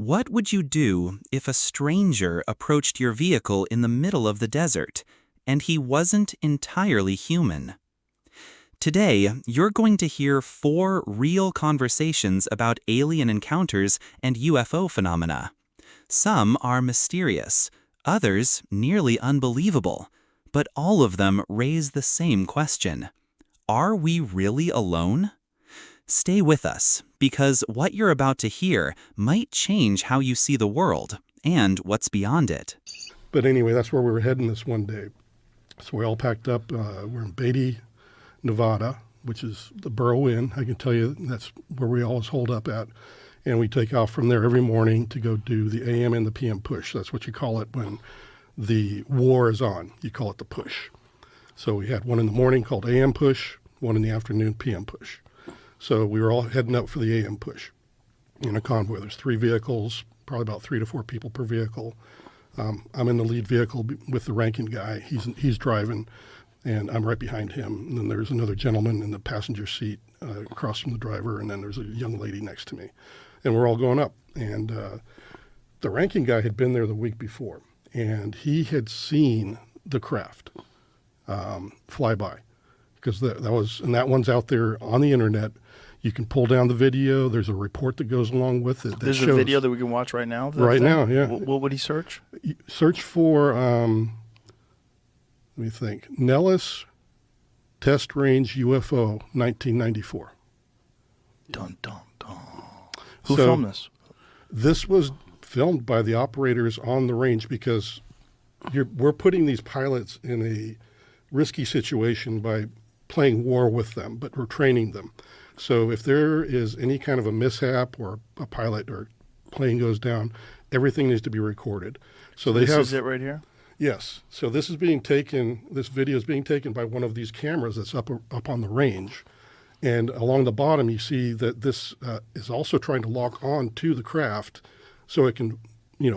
What would you do if a stranger approached your vehicle in the middle of the desert, and he wasn't entirely human? Today, you're going to hear 4 real conversations about alien encounters and UFO phenomena. Some are mysterious, others nearly unbelievable, but all of them raise the same question. Are we really alone? Stay with us, because what you're about to hear might change how you see the world and what's beyond it. But anyway, that's where we were heading this one day. So we all packed up. We're in Beatty, Nevada, which is the Burro Inn. I can tell you that's where we always hold up at. And we take off from there every morning to go do the AM and the PM push. That's what you call it when the war is on. You call it the push. So we had one in the morning called AM push, one in the afternoon PM push. So we were all heading up for the AM push in a convoy. There's 3 vehicles, probably about 3 to 4 people per vehicle. I'm in the lead vehicle with the ranking guy. He's driving, and I'm right behind him. And then there's another gentleman in the passenger seat across from the driver, and then there's a young lady next to me. And we're all going up. And the ranking guy had been there the week before, and he had seen the craft fly by. Because that one's out there on the internet. You can pull down the video. There's a report that goes along with it. There's a video that we can watch right now? Right now, yeah. What would he search? Search for, let me think, Nellis Test Range UFO 1994. Dun, dun, dun. Who filmed this? This was filmed by the operators on the range because we're putting these pilots in a risky situation by playing war with them, but we're training them. So if there is any kind of a mishap or a pilot or plane goes down, everything needs to be recorded. So this is it right here? Yes. So this video is being taken by one of these cameras that's up on the range. And along the bottom, you see that this is also trying to lock on to the craft so it can,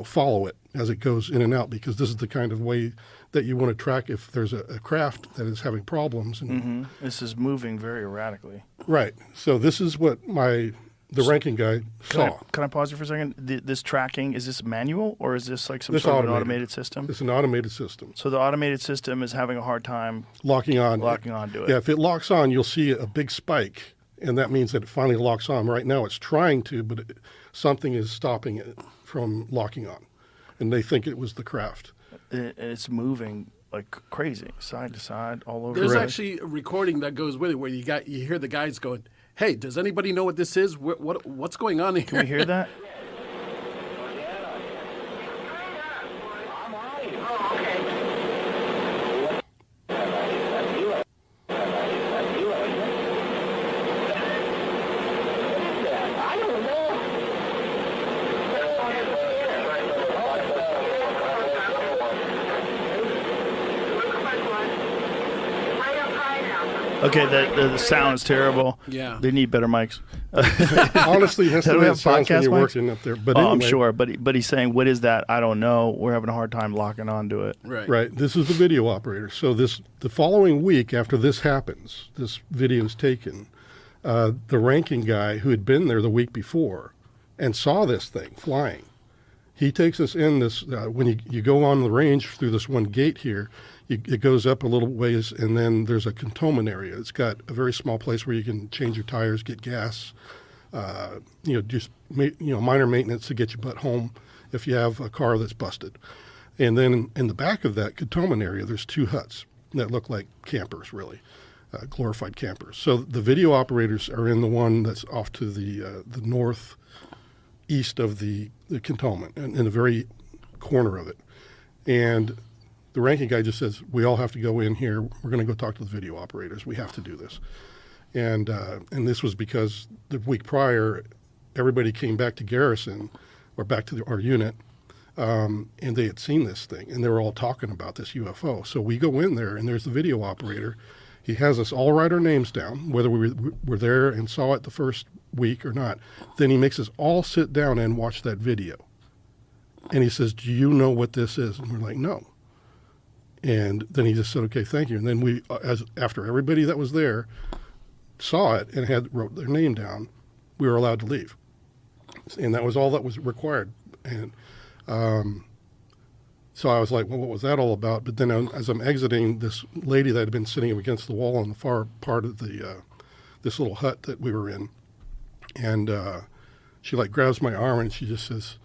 follow it as it goes in and out, because this is the kind of way that you want to track if there's a craft that is having problems. And This is moving very erratically. Right. So this is what the ranking guy saw. Can I pause you for a second? This tracking, is this manual or is this like some sort of an automated system? It's an automated system. So the automated system is having a hard time locking on to it. Yeah, if it locks on, you'll see a big spike, and that means that it finally locks on. Right now it's trying to, but something is stopping it from locking on. And they think it was the craft. It's moving like crazy, side to side, all over. There's actually a recording that goes with it where you hear the guys going, "Hey, does anybody know what this is? What's going on here?" Can we hear that? Okay, the sound is terrible. Yeah. They need better mics. Honestly, that's the way it sounds when you're working up there. But anyway, I'm sure. But he's saying, what is that? I don't know. We're having a hard time locking onto it. Right. This is the video operator. So the following week after this happens, this video is taken, the ranking guy who had been there the week before and saw this thing flying, he takes us in this, when you go on the range through this one gate here, it goes up a little ways, and then there's a cantonment area. It's got a very small place where you can change your tires, get gas, just minor maintenance to get your butt home if you have a car that's busted. And then in the back of that cantonment area, there's 2 huts that look like campers, really, glorified campers. So the video operators are in the one that's off to the northeast of the cantonment, and in the very corner of it. And the ranking guy just says, we all have to go in here. We're going to go talk to the video operators. We have to do this. And this was because the week prior, everybody came back to garrison or back to our unit, and they had seen this thing, and they were all talking about this UFO. So we go in there, and there's the video operator. He has us all write our names down, whether we were there and saw it the first week or not. Then he makes us all sit down and watch that video. And he says, do you know what this is? And we're like, no. And then he just said, okay, thank you. And then we, after everybody that was there saw it and wrote their name down, we were allowed to leave. And that was all that was required. And so I was like, well, what was that all about? But then as I'm exiting, this lady that had been sitting against the wall on the far part of this little hut that we were in, and she like grabs my arm and she just says,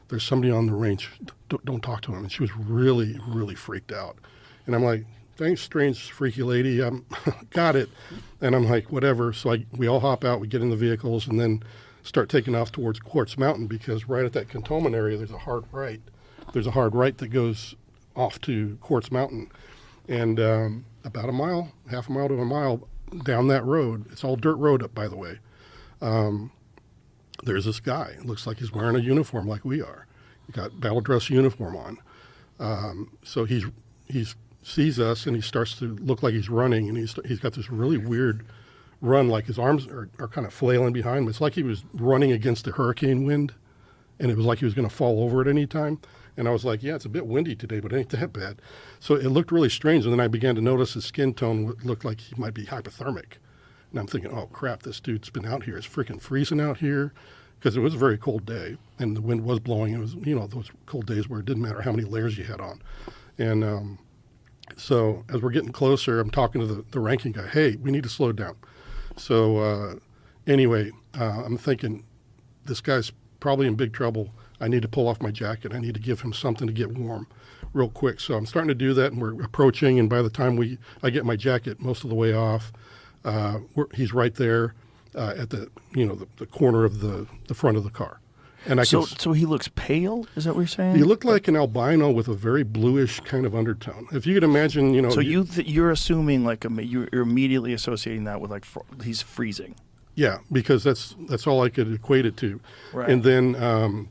"There's somebody on the range. Don't talk to him." And she was really, really freaked out. And I'm like, "Thanks, strange, freaky lady. Got it." And I'm like, whatever. So we all hop out, we get in the vehicles, and then start taking off towards Quartz Mountain, because right at that cantonment area, there's a hard right. There's a hard right that goes off to Quartz Mountain. And about a mile, half a mile to a mile down that road, it's all dirt road up, by the way, there's this guy. It looks like he's wearing a uniform like we are. He got battle dress uniform on. So he sees us, and he starts to look like he's running, and he's got this really weird run, like his arms are kind of flailing behind him. It's like he was running against the hurricane wind, and it was like he was going to fall over at any time. And I was like, yeah, it's a bit windy today, but it ain't that bad. So it looked really strange. And then I began to notice his skin tone looked like he might be hypothermic. And I'm thinking, oh, crap, this dude's been out here. It's freaking freezing out here, because it was a very cold day, and the wind was blowing. It was, those cold days where it didn't matter how many layers you had on. And so as we're getting closer, I'm talking to the ranking guy. Hey, we need to slow down. So anyway, I'm thinking, this guy's probably in big trouble. I need to pull off my jacket. I need to give him something to get warm real quick. So I'm starting to do that, and we're approaching, and by the time I get my jacket most of the way off, he's right there at the corner of the front of the car. And So he looks pale? Is that what you're saying? He looked like an albino with a very bluish kind of undertone. If you could imagine, So you're assuming you're immediately associating that with he's freezing. Yeah, because that's all I could equate it to. Right. And then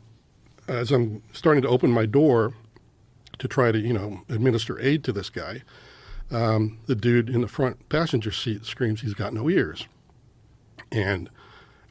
as I'm starting to open my door to try to administer aid to this guy, the dude in the front passenger seat screams he's got no ears. And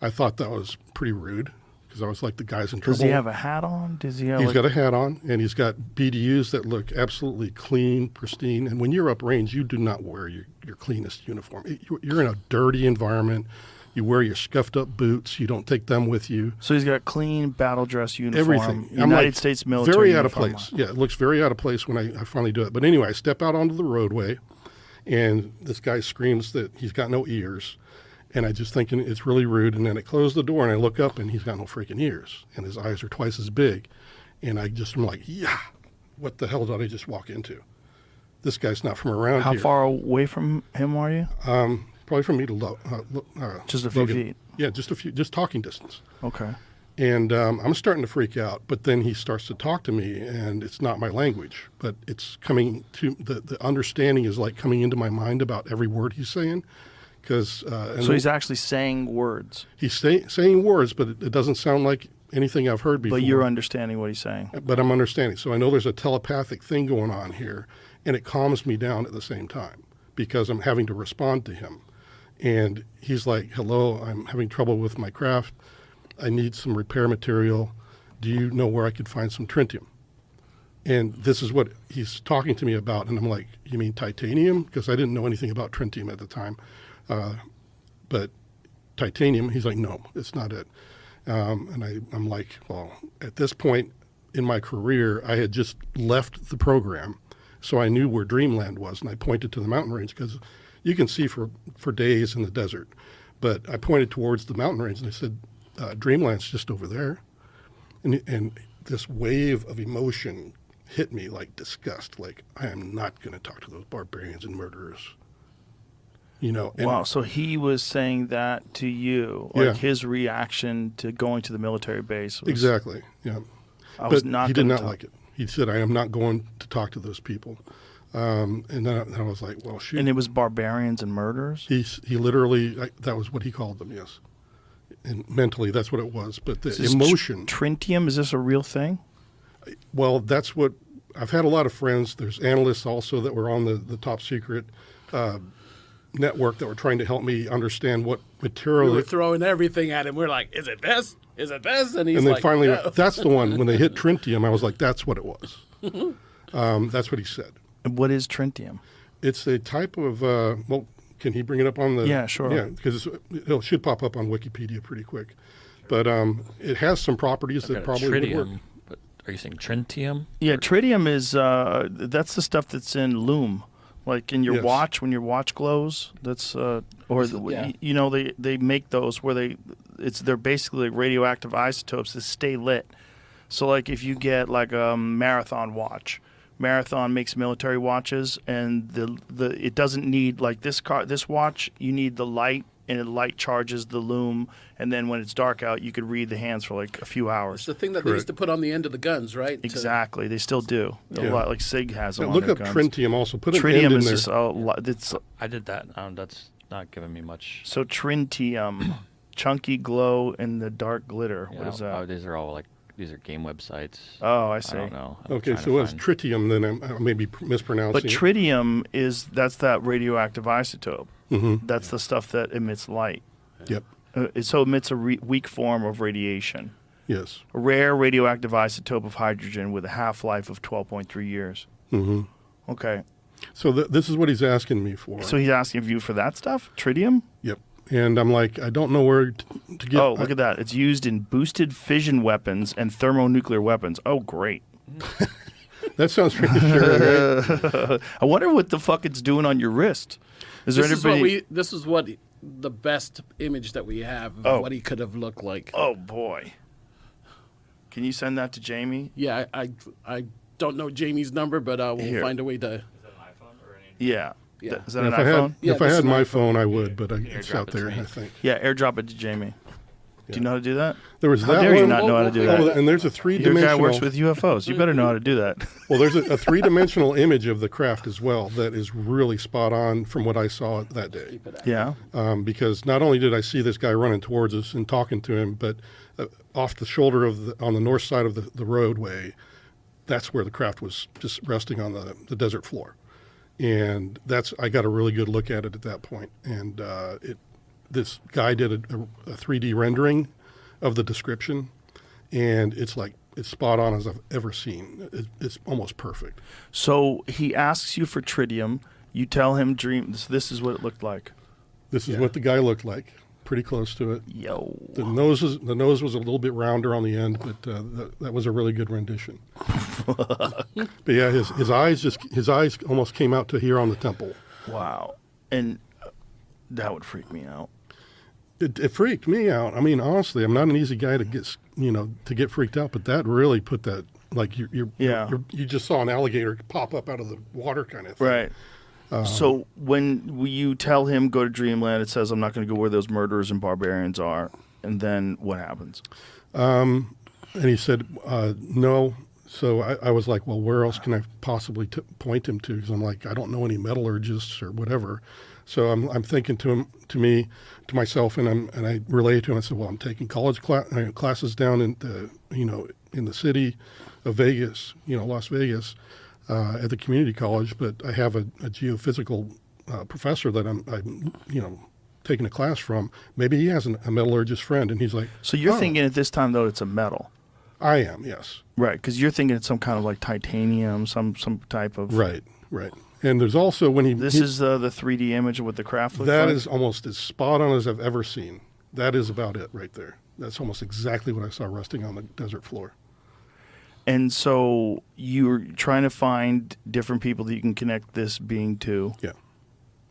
I thought that was pretty rude, because I was like, the guy's in trouble. Does he have a hat on? He's got a hat on, and he's got BDUs that look absolutely clean, pristine. And when you're uprange, you do not wear your cleanest uniform. You're in a dirty environment. You wear your scuffed up boots. You don't take them with you. So he's got clean battle dress uniform. Everything. United States military very uniform. Out of place. Yeah, it looks very out of place when I finally do it. But anyway, I step out onto the roadway, and this guy screams that he's got no ears. And I just thinking it's really rude. And then I close the door, and I look up, and he's got no freaking ears. And his eyes are twice as big. And I just am like, yeah, what the hell did I just walk into? This guy's not from around How here. far away from him are you? Probably from me to just a few Logan. feet. Yeah, just talking distance. Okay. And I'm starting to freak out. But then he starts to talk to me, and it's not my language, but it's coming to the understanding is like coming into my mind about every word he's saying. So he's actually saying words. He's saying words, but it doesn't sound like anything I've heard before. But you're understanding what he's saying. But I'm understanding. So I know there's a telepathic thing going on here, and it calms me down at the same time, because I'm having to respond to him. And he's like, hello, I'm having trouble with my craft. I need some repair material. Do you know where I could find some tritium? And this is what he's talking to me about. And I'm like, you mean titanium? Because I didn't know anything about tritium at the time. But titanium, he's like, no, it's not it. And I'm like, well, at this point in my career, I had just left the program, so I knew where Dreamland was, and I pointed to the mountain range, because you can see for days in the desert. But I pointed towards the mountain range, and I said, Dreamland's just over there. And this wave of emotion hit me, like disgust, like, I am not going to talk to those barbarians and murderers. Wow, so he was saying that to you, his reaction to going to the military base was... Exactly, yeah. He did not like it. He said, I am not going to talk to those people. And then I was like, well, shoot. And it was barbarians and murderers? He literally, that was what he called them, yes. And mentally, that's what it was. But the Is emotion... Tritium, is this a real thing? Well, that's what... I've had a lot of friends. There's analysts also that were on the top secret network that were trying to help me understand what material... We were throwing everything at him. We're like, is it this? Is it this? And he's and then like, finally, no. That's the one. When they hit tritium, I was like, that's what it was. That's what he said. What is tritium? It's a type of... well, can he bring it up on the... Yeah, sure. Yeah, because it should pop up on Wikipedia pretty quick. But it has some properties that probably would work. Tritium, but are you saying tritium? Yeah, tritium is that's the stuff that's in Loom, like in your watch when your watch glows. That's you know they make those where they're basically like radioactive isotopes that stay lit. So like if you get like a Marathon watch. Marathon makes military watches, and it doesn't need like this watch. You need the light, and the light charges the loom, and then when it's dark out, you could read the hands for like a few hours. It's the thing that they used to put on the end of the guns, right? Exactly, they still do. A lot, like Sig has them. Look up guns. tritium also. Put an tritium end in is there. just a lot. I did that. That's not giving me much. So tritium, chunky glow in the dark glitter. Yeah, what is that? Oh, these are game websites. Oh, I see. I don't know. Okay, so it's tritium, then I may be mispronouncing But it. tritium that's that radioactive isotope. Mm-hmm. That's the stuff that emits light. Yep. So it emits a weak form of radiation. Yes. A rare radioactive isotope of hydrogen with a half-life of 12.3 years. Mm-hmm. Okay. So this is what he's asking me for. So he's asking you for that stuff? Tritium? Yep. And I'm like, I don't know where to get. Oh, look at that. It's used in boosted fission weapons and thermonuclear weapons. Oh, great. That sounds reassuring, right? I wonder what the fuck it's doing on your wrist. This is what the best image that we have of what he could have looked like. Oh, boy. Can you send that to Jamie? Yeah, I don't know Jamie's number, but we'll find a way to. Is that an iPhone or any? Yeah. Yeah. Is that an iPhone? If I had my phone, I would, but it's out there, I think. Yeah, airdrop it to Jamie. Do you know how to do that? There was How that dare one. you not know how to do that? And there's a Your three-dimensional. guy works with UFOs. You better know how to do that. Well, there's a three-dimensional image of the craft as well that is really spot on from what I saw that day. Yeah. Because not only did I see this guy running towards us and talking to him, but off the shoulder on the north side of the roadway, that's where the craft was just resting on the desert floor. And I got a really good look at it at that point. And this guy did a 3D rendering of the description, and it's spot on as I've ever seen. It's almost perfect. So he asks you for tritium. You tell him this is what it looked like. This is what the guy looked like. Pretty close to it. Yo. The nose was a little bit rounder on the end, but that was a really good rendition. But yeah, his eyes almost came out to here on the temple. Wow. And that would freak me out. It freaked me out. I mean, honestly, I'm not an easy guy to get freaked out, but that really put that like you just saw an alligator pop up out of the water kind of thing. Right. So when you tell him go to Dreamland, it says I'm not going to go where those murderers and barbarians are, and then what happens? And he said no. So I was like, well, where else can I possibly point him to? Because I'm like, I don't know any metallurgists or whatever. So I'm thinking to myself, and I relayed to him. I said, well, I'm taking college classes down in the city of Vegas, Las Vegas, at the community college. But I have a geophysical professor that I'm taking a class from. Maybe he has a metallurgist friend, and he's like. So you're thinking at this time though it's a metal. I am, yes. Right, because you're thinking it's some kind of like titanium, some type of. Right. And there's also when This is the 3D image of what the craft looks like? That is almost as spot on as I've ever seen. That is about it right there. That's almost exactly what I saw resting on the desert floor. And so you're trying to find different people that you can connect this being to. Yeah.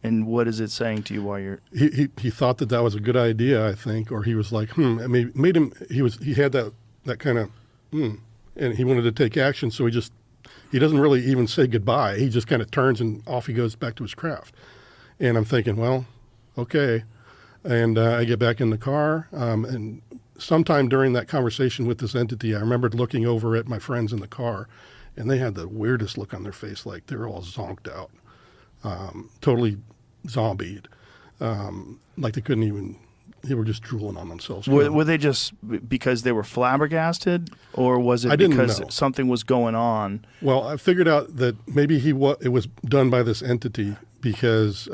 And what is it saying to you while you're... He thought that was a good idea, I think, or he was like, I mean, made him, he had that kind of, and he wanted to take action, so he doesn't really even say goodbye. He just kind of turns and off he goes back to his craft. And I'm thinking, well, okay. And I get back in the car, and sometime during that conversation with this entity, I remembered looking over at my friends in the car, and they had the weirdest look on their face, like they were all zonked out, totally zombied, like they couldn't even... They were just drooling on themselves. Were they just because they were flabbergasted, or was it because something was going on? Well, I figured out that maybe it was done by this entity because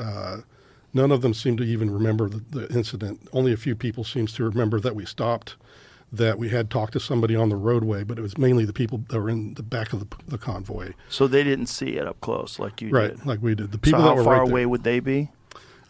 none of them seemed to even remember the incident. Only a few people seems to remember that we stopped, that we had talked to somebody on the roadway, but it was mainly the people that were in the back of the convoy. So they didn't see it up close like you did? Right, like we did. The people so that were how far right away there, would they be?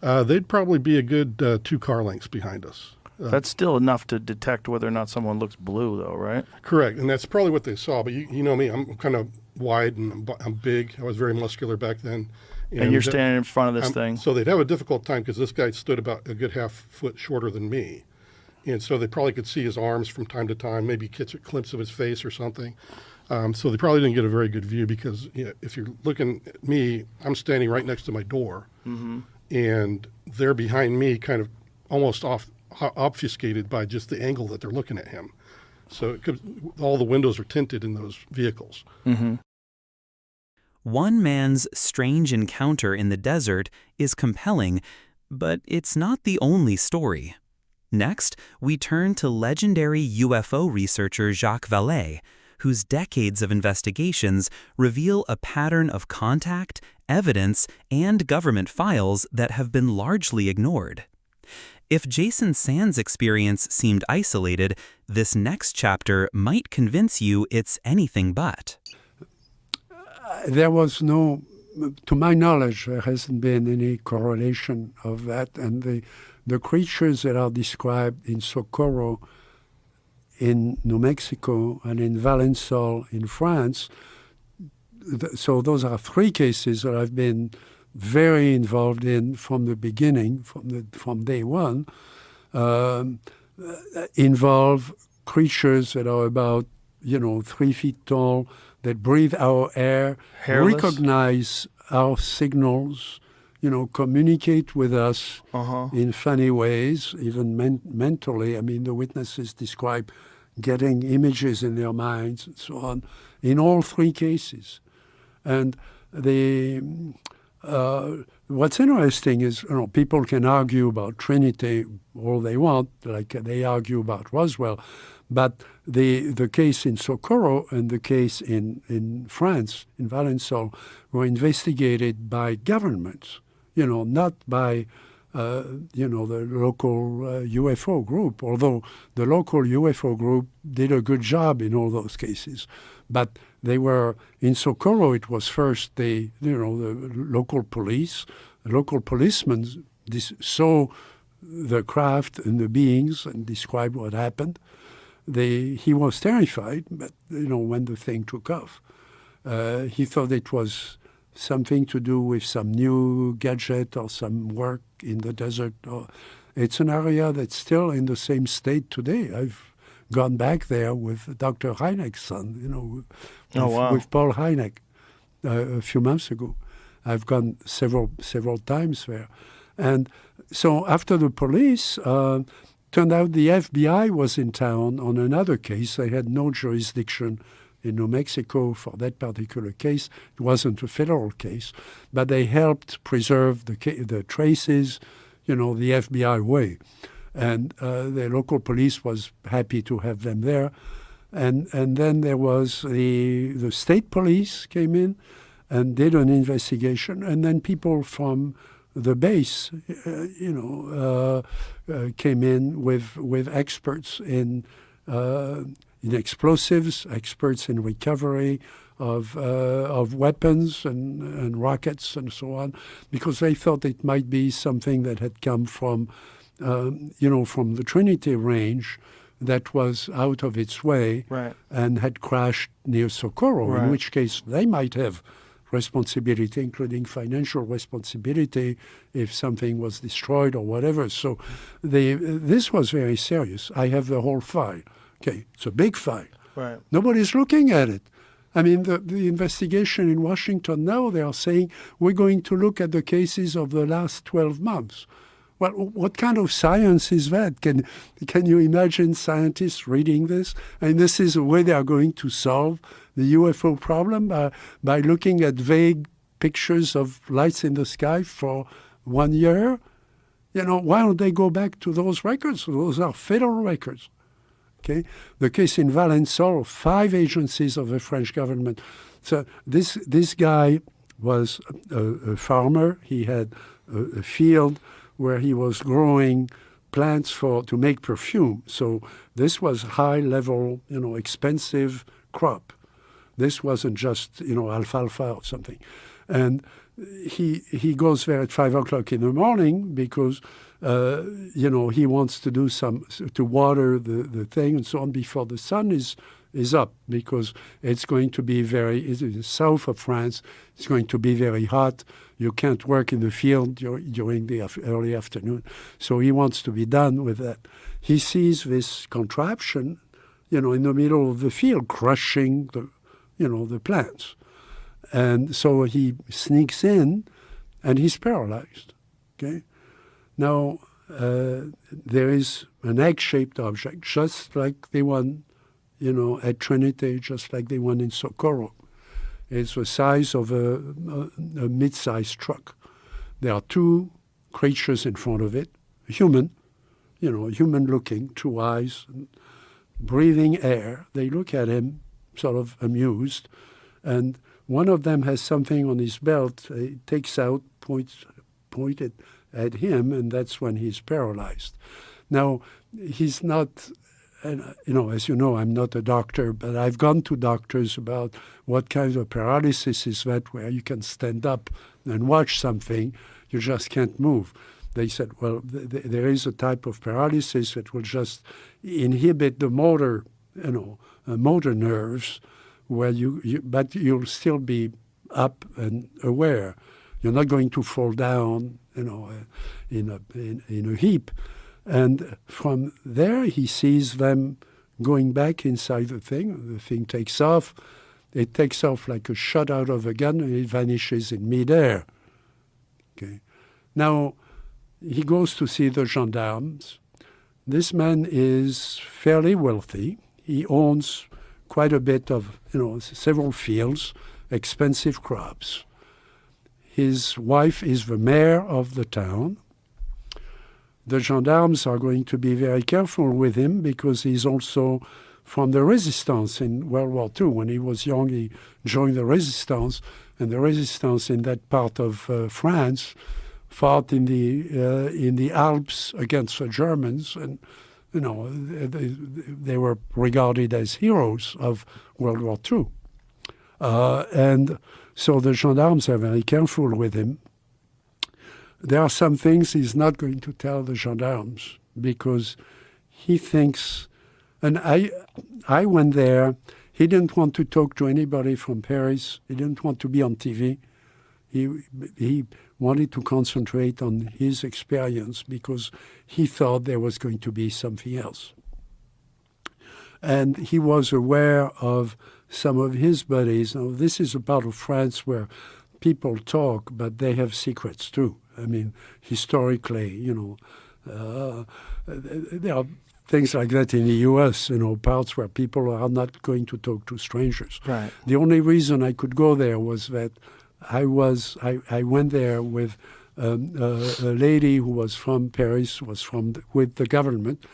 They'd probably be a good 2 car lengths behind us. That's still enough to detect whether or not someone looks blue, though, right? Correct, and that's probably what they saw. But you know me, I'm kind of wide and I'm big. I was very muscular back then. And you're standing in front of this thing. So they'd have a difficult time because this guy stood about a good half foot shorter than me. And so they probably could see his arms from time to time, maybe catch a glimpse of his face or something. So they probably didn't get a very good view because if you're looking at me, I'm standing right next to my door. Mm-hmm. And they're behind me kind of almost obfuscated by just the angle that they're looking at him. So all the windows are tinted in those vehicles. Mm-hmm. One man's strange encounter in the desert is compelling, but it's not the only story. Next, we turn to legendary UFO researcher Jacques Vallée, whose decades of investigations reveal a pattern of contact, evidence, and government files that have been largely ignored. If Jason Sand's experience seemed isolated, this next chapter might convince you it's anything but. There was no, to my knowledge, there hasn't been any correlation of that. And the creatures that are described in Socorro, in New Mexico, and in Valensole in France, so those are three cases that I've been very involved in from the beginning, from day one, involve creatures that are about 3 feet tall, that breathe our air, Hairless? recognize our signals, communicate with us in funny ways, even mentally. I mean, the witnesses describe getting images in their minds and so on, in all three cases. And what's interesting is, people can argue about Trinity all they want, like they argue about Roswell, but the case in Socorro and the case in France, in Valensole, were investigated by governments, not by, the local UFO group, although the local UFO group did a good job in all those cases. But they were, in Socorro, it was first the local police, the local policemen saw the craft and the beings and described what happened. He was terrified, but when the thing took off, he thought it was something to do with some new gadget or some work in the desert. It's an area that's still in the same state today. I've gone back there with Dr. Hynek's son, with Paul Hynek a few months ago. I've gone several times there. And so after the police, turned out the FBI was in town on another case. They had no jurisdiction in New Mexico for that particular case. It wasn't a federal case, but they helped preserve the traces, the FBI way. And the local police was happy to have them there. And then there was the state police came in and did an investigation, and then people from the base, came in with experts in explosives, experts in recovery of weapons and rockets and so on, because they thought it might be something that had come from the Trinity range that was out of its way, right, and had crashed near Socorro, right, in which case they might have responsibility, including financial responsibility if something was destroyed or whatever. So this was very serious. I have the whole file. Okay, it's a big file. right. Nobody's looking at it. I mean, the investigation in Washington now, they are saying, we're going to look at the cases of the last 12 months. Well, what kind of science is that? Can you imagine scientists reading this? And this is the way they are going to solve the UFO problem, by looking at vague pictures of lights in the sky for 1 year? Why don't they go back to those records? Those are federal records. Okay? The case in Valensole, 5 agencies of the French government. So this guy was a farmer. He had a field where he was growing plants to make perfume. So this was high level, expensive crop. This wasn't just, alfalfa or something. And he goes there at 5 o'clock in the morning because he wants to do to water the thing and so on before the sun is up, because it's going to be in the south of France. It's going to be very hot. You can't work in the field during the early afternoon. So he wants to be done with that. He sees this contraption, in the middle of the field, crushing the plants. And so he sneaks in, and he's paralyzed. Okay. Now, there is an egg-shaped object, just like the one, at Trinity, just like the one in Socorro. It's the size of a mid-sized truck. There are two creatures in front of it, human looking, 2 eyes, breathing air. They look at him, sort of amused, and one of them has something on his belt. He takes out, pointed at him, and that's when he's paralyzed. Now, he's not, as you know, I'm not a doctor, but I've gone to doctors about what kind of paralysis is that, where you can stand up and watch something, you just can't move. They said, well, there is a type of paralysis that will just inhibit the motor nerves, where but you'll still be up and aware. You're not going to fall down, in a heap. And from there, he sees them going back inside the thing. The thing takes off. It takes off like a shot out of a gun, and it vanishes in midair. Okay. Now, he goes to see the gendarmes. This man is fairly wealthy. He owns quite a bit of, several fields, expensive crops. His wife is the mayor of the town. The gendarmes are going to be very careful with him because he's also from the resistance in World War II. When he was young, he joined the resistance, and the resistance in that part of France fought in the Alps against the Germans, and they were regarded as heroes of World War II. And so the gendarmes are very careful with him. There are some things he's not going to tell the gendarmes because he thinks, and I went there, he didn't want to talk to anybody from Paris. He didn't want to be on TV. He wanted to concentrate on his experience because he thought there was going to be something else. And he was aware of some of his buddies. Now, this is a part of France where people talk, but they have secrets too. I mean, historically, there are things like that in the U.S., parts where people are not going to talk to strangers. Right. The only reason I could go there was that I went there with a lady who was from Paris, with the government.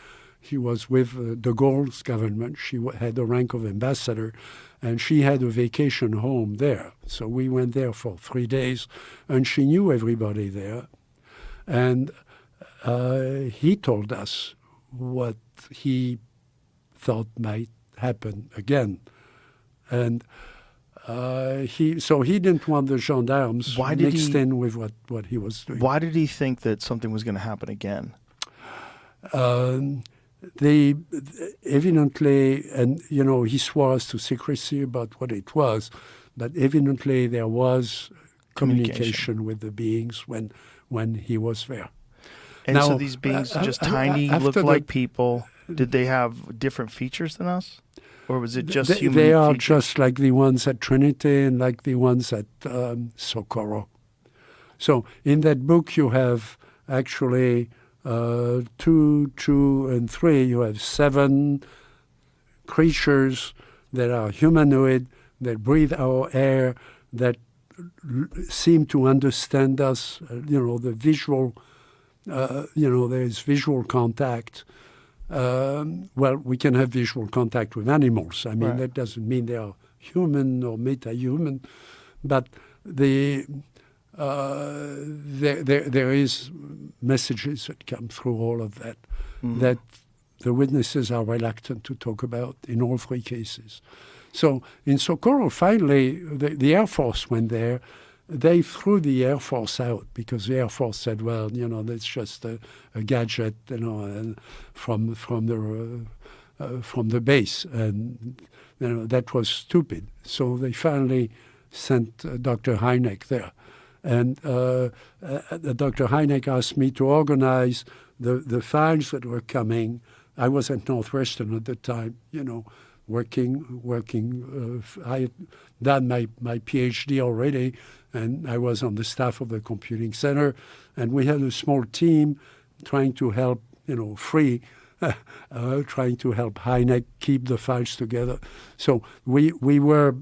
She was with de Gaulle's government. She had the rank of ambassador, and she had a vacation home there. So we went there for 3 days, and she knew everybody there. And he told us what he thought might happen again. And he didn't want the gendarmes mixed in with what he was doing. Why did he think that something was going to happen again? They evidently, and he swore us to secrecy about what it was, but evidently there was communication with the beings when he was there. And now, so these beings are just tiny, look like people. Did they have different features than us? Or was it just human They are features? just like the ones at Trinity and like the ones at Socorro. So in that book you have actually 2, 2, and 3. You have 7 creatures that are humanoid, that breathe our air, that seem to understand us. The visual, there is visual contact. Well, we can have visual contact with animals. I mean, That doesn't mean they are human or meta-human, but there is messages that come through all of that that the witnesses are reluctant to talk about in all 3 cases. So in Socorro, finally, the Air Force went there, they threw the Air Force out because the Air Force said, well, that's just a gadget, and from the base, and that was stupid. So they finally sent Dr. Hynek there, and Dr. Hynek asked me to organize the files that were coming. I was at Northwestern at the time, working. I had done my PhD already, and I was on the staff of the computing center, and we had a small team trying to help, free, trying to help Hynek keep the files together. So we were,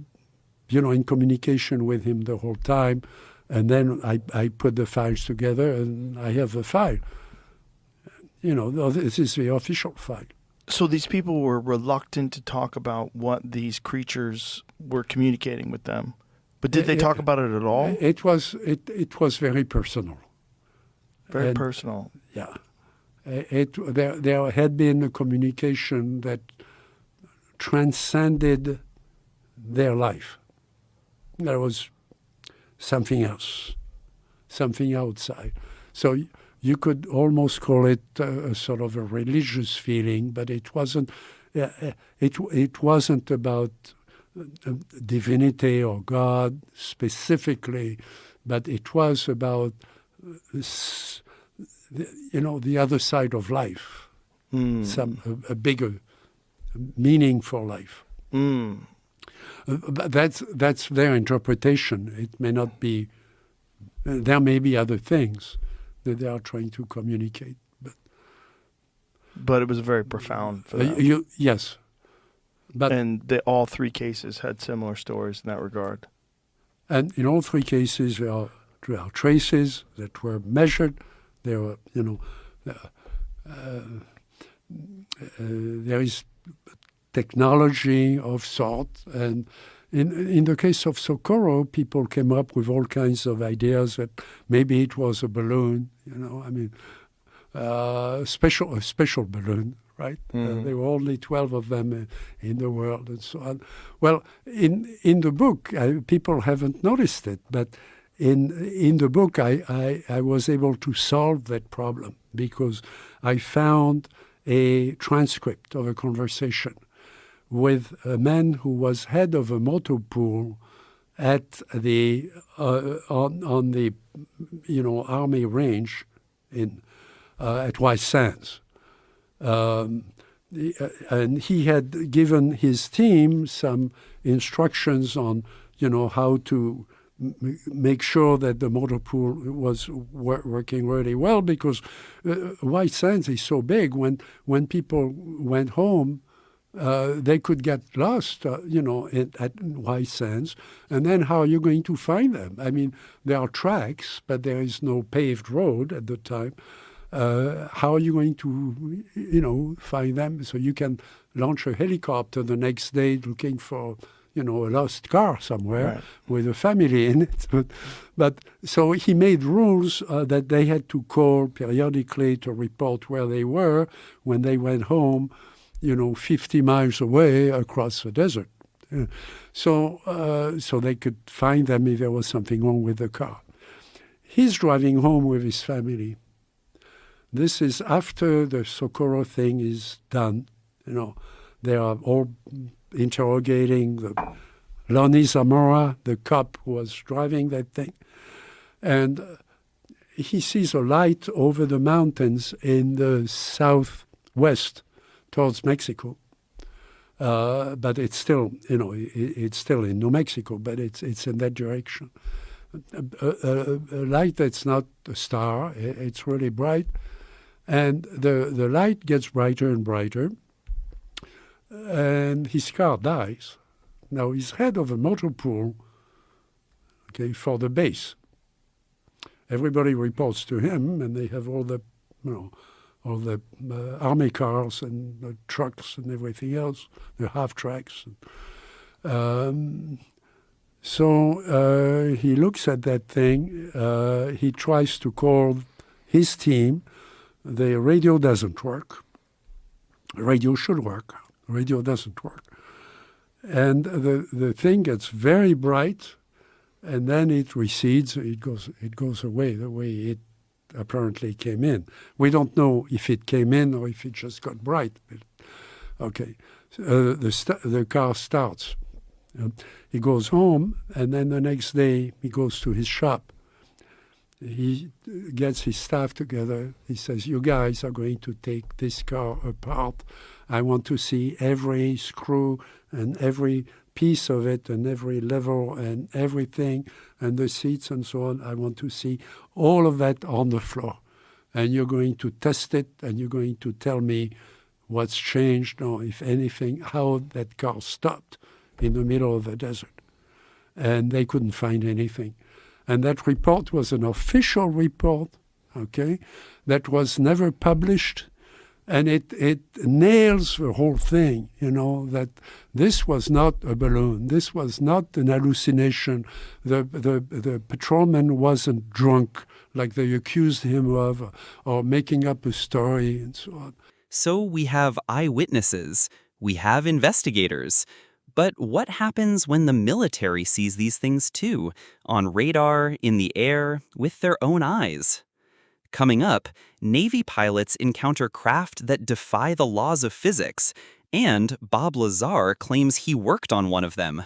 in communication with him the whole time, and then I put the files together, and I have a file. This is the official file. So these people were reluctant to talk about what these creatures were communicating with them. But did they talk about it at all? It was very personal. Very personal. Yeah. There had been a communication that transcended their life. There was something else, something outside. So you could almost call it a sort of a religious feeling, but it wasn't. It wasn't about divinity or God specifically, but it was about the other side of life, a bigger meaning for life. But that's their interpretation. It may not be. There may be other things that they are trying to communicate, but it was very profound for them. Yes, but all three cases had similar stories in that regard. And in all three cases, there are traces that were measured. There were, there is technology of sort, and in the case of Socorro, people came up with all kinds of ideas that maybe it was a balloon, a special balloon, right? There were only 12 of them in the world and so on. Well, in the book, people haven't noticed it, but in the book, I was able to solve that problem because I found a transcript of a conversation with a man who was head of a motor pool at the on the Army range at White Sands, and he had given his team some instructions on how to make sure that the motor pool was working really well, because White Sands is so big. When people went home, they could get lost, at White Sands, and then how are you going to find them? I mean, there are tracks, but there is no paved road at the time. How are you going to, find them? So you can launch a helicopter the next day looking for, a lost car somewhere with a family in it. But so he made rules that they had to call periodically to report where they were when they went home, 50 miles away across the desert. So they could find them if there was something wrong with the car. He's driving home with his family. This is after the Socorro thing is done. They are all interrogating Lonnie Zamora, the cop who was driving that thing. And he sees a light over the mountains in the southwest towards Mexico. But it's still, it's still in New Mexico, but it's in that direction. A light that's not a star, it's really bright. And the light gets brighter and brighter, and his car dies. Now, he's head of a motor pool, for the base. Everybody reports to him, and they have all the army cars and the trucks and everything else, the half-tracks. So he looks at that thing. He tries to call his team. The radio doesn't work. The radio should work. The radio doesn't work. And the thing gets very bright, and then it recedes. It goes away the way it apparently came in. We don't know if it came in or if it just got bright. But, okay, the car starts. He goes home, and then the next day he goes to his shop. He gets his staff together. He says, "You guys are going to take this car apart. I want to see every screw and every piece of it and every level and everything and the seats and so on. I want to see all of that on the floor. And you're going to test it, and you're going to tell me what's changed or, if anything, how that car stopped in the middle of the desert." And they couldn't find anything. And that report was an official report, okay, that was never published. And it nails the whole thing, that this was not a balloon. This was not an hallucination. The patrolman wasn't drunk like they accused him of, or making up a story and so on. So we have eyewitnesses, we have investigators. But what happens when the military sees these things too, on radar, in the air, with their own eyes? Coming up, Navy pilots encounter craft that defy the laws of physics, and Bob Lazar claims he worked on one of them.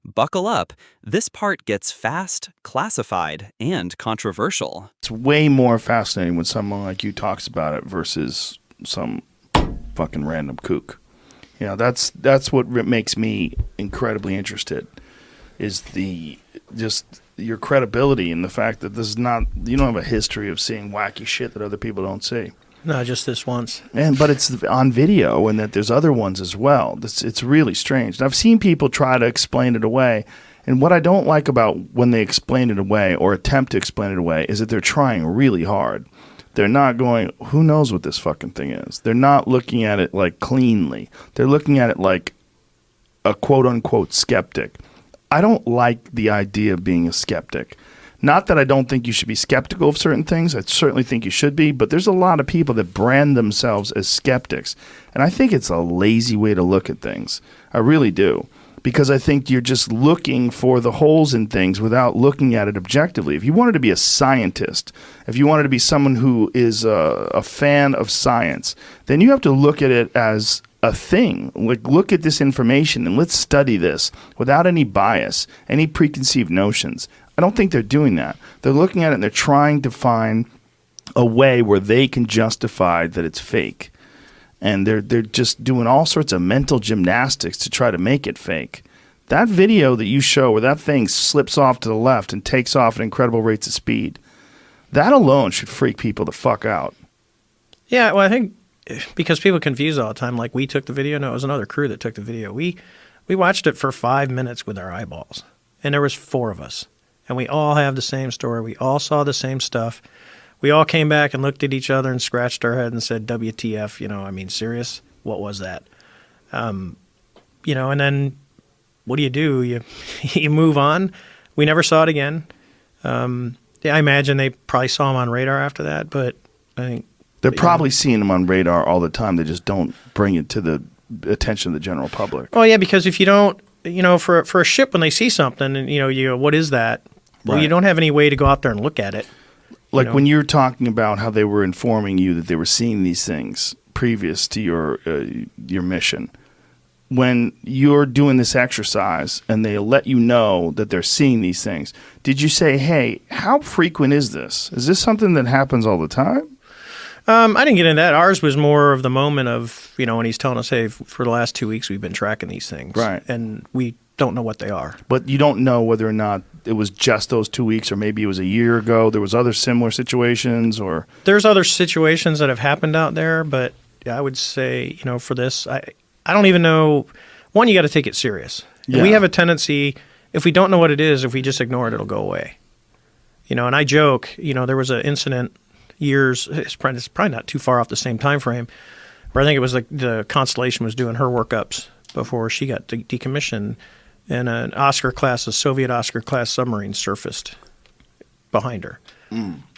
Buckle up, this part gets fast, classified, and controversial. It's way more fascinating when someone like you talks about it versus some fucking random kook. That's what makes me incredibly interested, is just your credibility and the fact that this is not, you don't have a history of seeing wacky shit that other people don't see. No, just this once. But it's on video, and that there's other ones as well. It's really strange. And I've seen people try to explain it away, and what I don't like about when they explain it away or attempt to explain it away is that they're trying really hard. They're not going, who knows what this fucking thing is? They're not looking at it like cleanly. They're looking at it like a quote-unquote skeptic. I don't like the idea of being a skeptic. Not that I don't think you should be skeptical of certain things. I certainly think you should be, but there's a lot of people that brand themselves as skeptics. And I think it's a lazy way to look at things. I really do. Because I think you're just looking for the holes in things without looking at it objectively. If you wanted to be a scientist, if you wanted to be someone who is a fan of science, then you have to look at it as a thing. Like, look at this information and let's study this without any bias, any preconceived notions. I don't think they're doing that. They're looking at it and they're trying to find a way where they can justify that it's fake. And they're just doing all sorts of mental gymnastics to try to make it fake. That video that you show where that thing slips off to the left and takes off at incredible rates of speed, that alone should freak people the fuck out. Yeah, well, I think because people confuse all the time, like we took the video. No, it was another crew that took the video. We watched it for 5 minutes with our eyeballs, and there was 4 of us. And we all have the same story. We all saw the same stuff. We all came back and looked at each other and scratched our head and said, WTF, serious? What was that? And then what do? You move on. We never saw it again. I imagine they probably saw him on radar after that, but I think... They're probably seeing him on radar all the time. They just don't bring it to the attention of the general public. Oh, yeah, because if you don't, for a ship, when they see something and, you go, what is that? Well, you don't have any way to go out there and look at it. Like when you're talking about how they were informing you that they were seeing these things previous to your mission, when you're doing this exercise and they let you know that they're seeing these things, did you say, hey, how frequent is this? Is this something that happens all the time? I didn't get into that. Ours was more of the moment of, when he's telling us, hey, for the last 2 weeks we've been tracking these things. Right. And we don't know what they are. But you don't know whether or not it was just those 2 weeks, or maybe it was a year ago. There was other similar situations, or there's other situations that have happened out there. But I would say, for this, I don't even know. One, you got to take it serious. Yeah. We have a tendency, if we don't know what it is, if we just ignore it, it'll go away. And I joke. There was an incident years. It's probably not too far off the same time frame, where I think it was like the Constellation was doing her workups before she got decommissioned. And an a Soviet Oscar-class submarine surfaced behind her,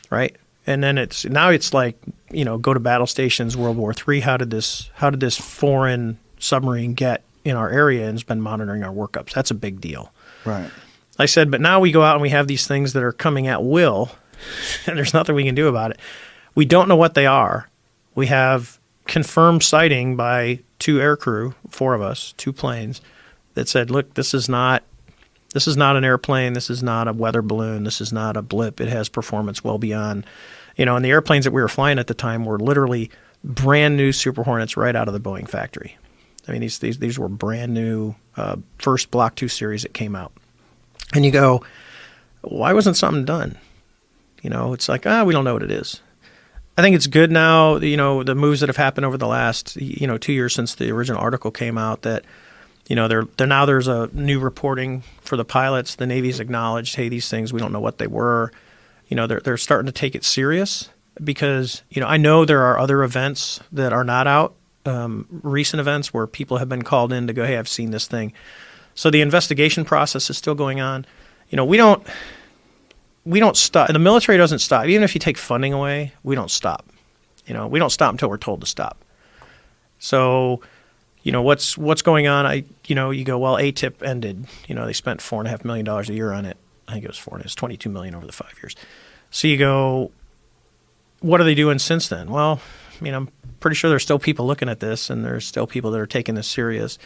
right? And then it's like, go to battle stations, World War III. How did this foreign submarine get in our area and has been monitoring our workups? That's a big deal. Right. I said, but now we go out and we have these things that are coming at will, and there's nothing we can do about it. We don't know what they are. We have confirmed sighting by 2 aircrew, 4 of us, 2 planes, that said, look, this is not an airplane. This is not a weather balloon. This is not a blip. It has performance well beyond, and the airplanes that we were flying at the time were literally brand new Super Hornets right out of the Boeing factory. I mean, these were brand new, first Block 2 series that came out. And you go, why wasn't something done? It's like, we don't know what it is. I think it's good now, the moves that have happened over the last, 2 years since the original article came out that, now there's a new reporting for the pilots. The Navy's acknowledged, hey, these things, we don't know what they were. They're starting to take it serious because, I know there are other events that are not out, recent events where people have been called in to go, hey, I've seen this thing. So the investigation process is still going on. We don't stop. The military doesn't stop. Even if you take funding away, we don't stop. We don't stop until we're told to stop. So, what's going on? You go, well, ATIP ended. They spent $4.5 million a year on it. I think it was $22 million over the 5 years. So you go, what are they doing since then? Well, I'm pretty sure there's still people looking at this, and there's still people that are taking this serious.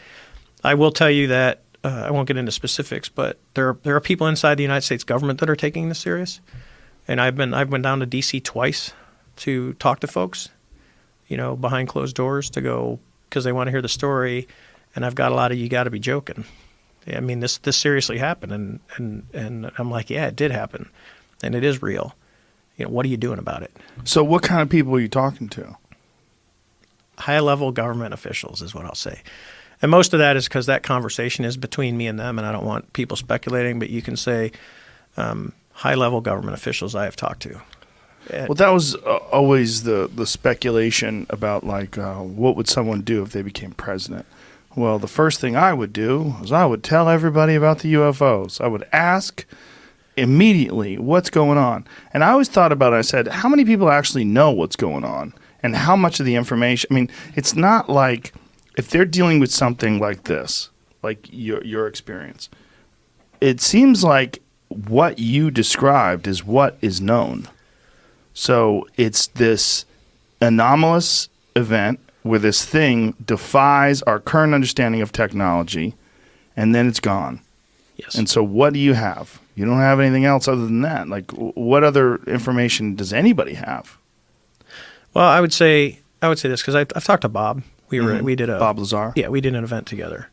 I will tell you that I won't get into specifics, but there are people inside the United States government that are taking this serious. And I've been down to D.C. twice to talk to folks, behind closed doors to go because they want to hear the story. And I've got a lot of, you got to be joking. I mean, this seriously happened, and I'm like, yeah, it did happen, and it is real. What are you doing about it? So, what kind of people are you talking to? High-level government officials is what I'll say. And most of that is because that conversation is between me and them, and I don't want people speculating, but you can say high-level government officials I have talked to. Well, that was always the speculation about, what would someone do if they became president? Well, the first thing I would do is I would tell everybody about the UFOs. I would ask immediately what's going on. And I always thought about it. I said, how many people actually know what's going on? And how much of the information? I mean, it's not like if they're dealing with something like this, like your experience, it seems like what you described is what is known. So it's this anomalous event where this thing defies our current understanding of technology, and then it's gone. Yes. And so what do you have? You don't have anything else other than that. Like, what other information does anybody have? Well, I would say this because I've talked to Bob. We did Bob Lazar. Yeah, we did an event together,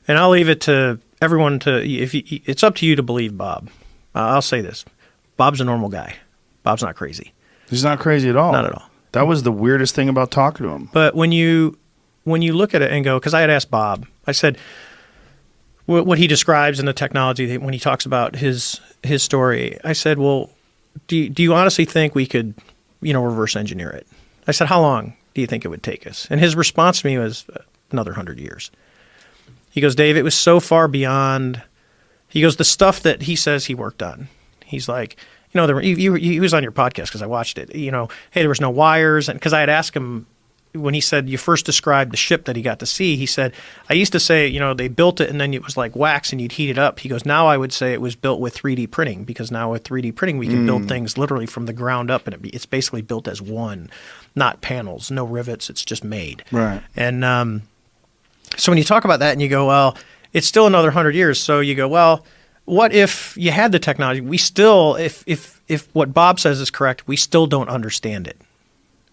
and I'll leave it to everyone it's up to you to believe Bob. I'll say this: Bob's a normal guy. Bob's not crazy. He's not crazy at all. Not at all. That was the weirdest thing about talking to him. But when you look at it and go, because I had asked Bob, I said what he describes in the technology when he talks about his story. I said, well, do you honestly think we could, reverse engineer it? I said, how long do you think it would take us? And his response to me was another 100 years. He goes, Dave, it was so far beyond. He goes, the stuff that he says he worked on. He's like, he was on your podcast because I watched it. Hey, there was no wires, and because I had asked him when he said you first described the ship that he got to see, he said, I used to say, they built it and then it was like wax and you'd heat it up. He goes, now I would say it was built with 3D printing because now with 3D printing we can build things literally from the ground up, and it's basically built as one, not panels, no rivets. It's just made. Right. And so when you talk about that and you go, well, it's still another 100 years. So you go, well, what if you had the technology? We still, if what Bob says is correct, we still don't understand it.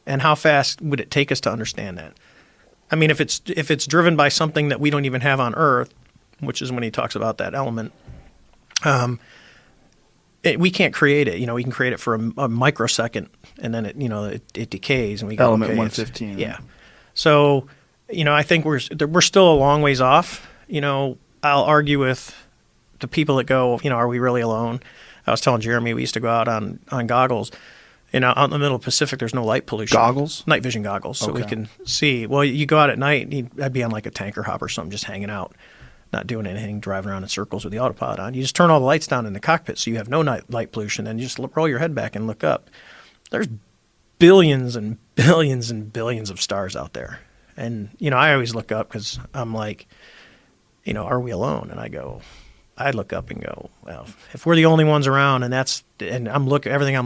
And how fast would it take us to understand that? I mean, if it's driven by something that we don't even have on Earth, which is when he talks about that element, we can't create it. We can create it for a microsecond, and then it decays, and we go, element okay, 115. Yeah. So I think we're still a long ways off. I'll argue with the people that go, are we really alone? I was telling Jeremy we used to go out on goggles. Out in the middle of the Pacific, there's no light pollution. Goggles? Night vision goggles, so we can see. Well, you go out at night, I'd be on like a tanker hop or something, just hanging out, not doing anything, driving around in circles with the autopilot on. You just turn all the lights down in the cockpit so you have no light pollution, and you just roll your head back and look up. There's billions and billions and billions of stars out there. And, I always look up because I'm like, are we alone? And I go, I look up and go, well, if we're the only ones around, and everything I'm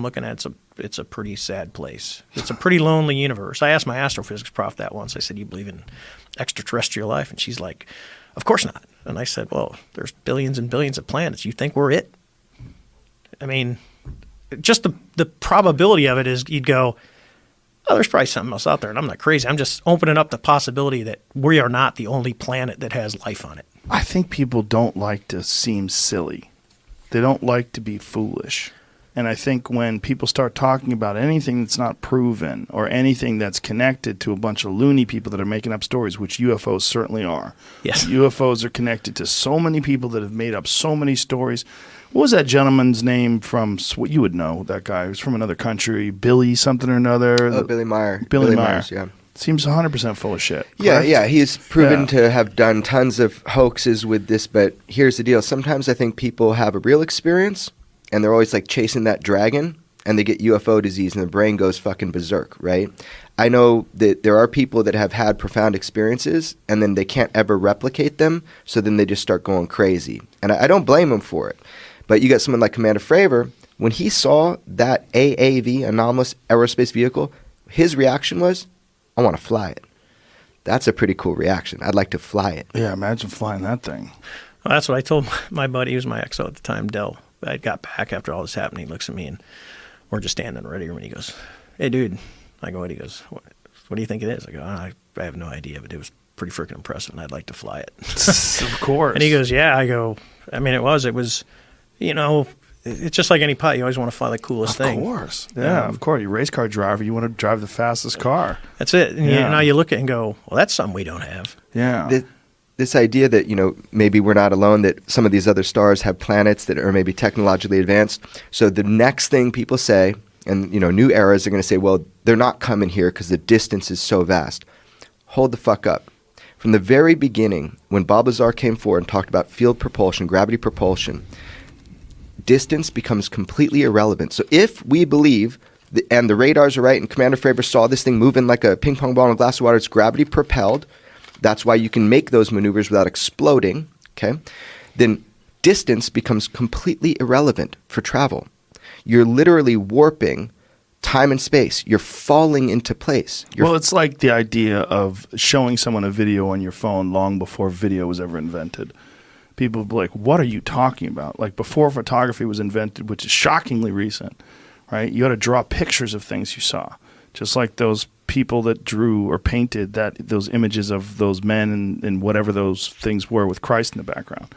looking at, it's a pretty sad place. It's a pretty lonely universe. I asked my astrophysics prof that once. I said, "You believe in extraterrestrial life?" And she's like, "Of course not." And I said, "Well, there's billions and billions of planets. You think we're it?" I mean, just the probability of it is you'd go, "Oh, there's probably something else out there," and I'm not crazy. I'm just opening up the possibility that we are not the only planet that has life on it. I think people don't like to seem silly. They don't like to be foolish. And I think when people start talking about anything that's not proven or anything that's connected to a bunch of loony people that are making up stories, which UFOs certainly are. Yes. UFOs are connected to so many people that have made up so many stories. What was that gentleman's name from, you would know that guy. He was from another country, Billy something or another. Oh, Billy Meyer. Billy Meyer. Myers, yeah. Seems 100% full of shit. Yeah, he's proven Yeah. to have done tons of hoaxes with this, but here's the deal. Sometimes I think people have a real experience, and they're always like chasing that dragon, and they get UFO disease, and their brain goes fucking berserk, right? I know that there are people that have had profound experiences, and then they can't ever replicate them, so then they just start going crazy. And I don't blame them for it. But you got someone like Commander Fravor, when he saw that AAV, anomalous aerospace vehicle, his reaction was, I want to fly it. That's a pretty cool reaction. I'd like to fly it. Yeah, imagine flying that thing. Well, that's what I told my buddy, who was my XO at the time, Dell. I got back after all this happened. He looks at me, and we're just standing in the ready room, and he goes, "Hey, dude." I go, "What?" He goes, what do you think it is? I go, I have no idea, but it was pretty freaking impressive, and I'd like to fly it. Of course. And he goes, "Yeah." I go, I mean, it was, it's just like any pilot. You always want to fly the coolest thing. Of course. Yeah, of course. You're a race car driver. You want to drive the fastest car. That's it. And Yeah. now you look at it and go, well, that's something we don't have. Yeah. This idea that, maybe we're not alone, that some of these other stars have planets that are maybe technologically advanced. So the next thing people say, and, new eras are going to say, well, they're not coming here because the distance is so vast. Hold the fuck up. From the very beginning, when Bob Lazar came forward and talked about field propulsion, gravity propulsion, distance becomes completely irrelevant. So if we believe, and the radars are right, and Commander Fravor saw this thing moving like a ping pong ball in a glass of water, it's gravity propelled, that's why you can make those maneuvers without exploding, okay? Then distance becomes completely irrelevant for travel. You're literally warping time and space. You're falling into place. Well, it's like the idea of showing someone a video on your phone long before video was ever invented. People would be like, what are you talking about? Like before photography was invented, which is shockingly recent, right? You had to draw pictures of things you saw, just like those people that drew or painted those images of those men and whatever those things were with Christ in the background.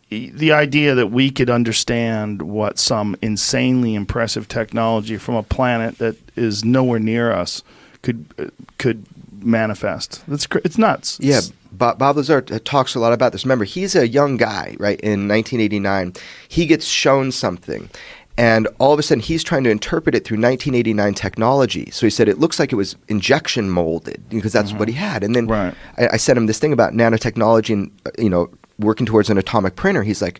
The idea that we could understand what some insanely impressive technology from a planet that is nowhere near us could manifest. It's nuts. Yeah, Bob Lazar talks a lot about this. Remember, he's a young guy, right? In 1989, he gets shown something, and all of a sudden he's trying to interpret it through 1989 technology. So he said it looks like it was injection molded because that's what he had. And then Right. I sent him this thing about nanotechnology and working towards an atomic printer. He's like,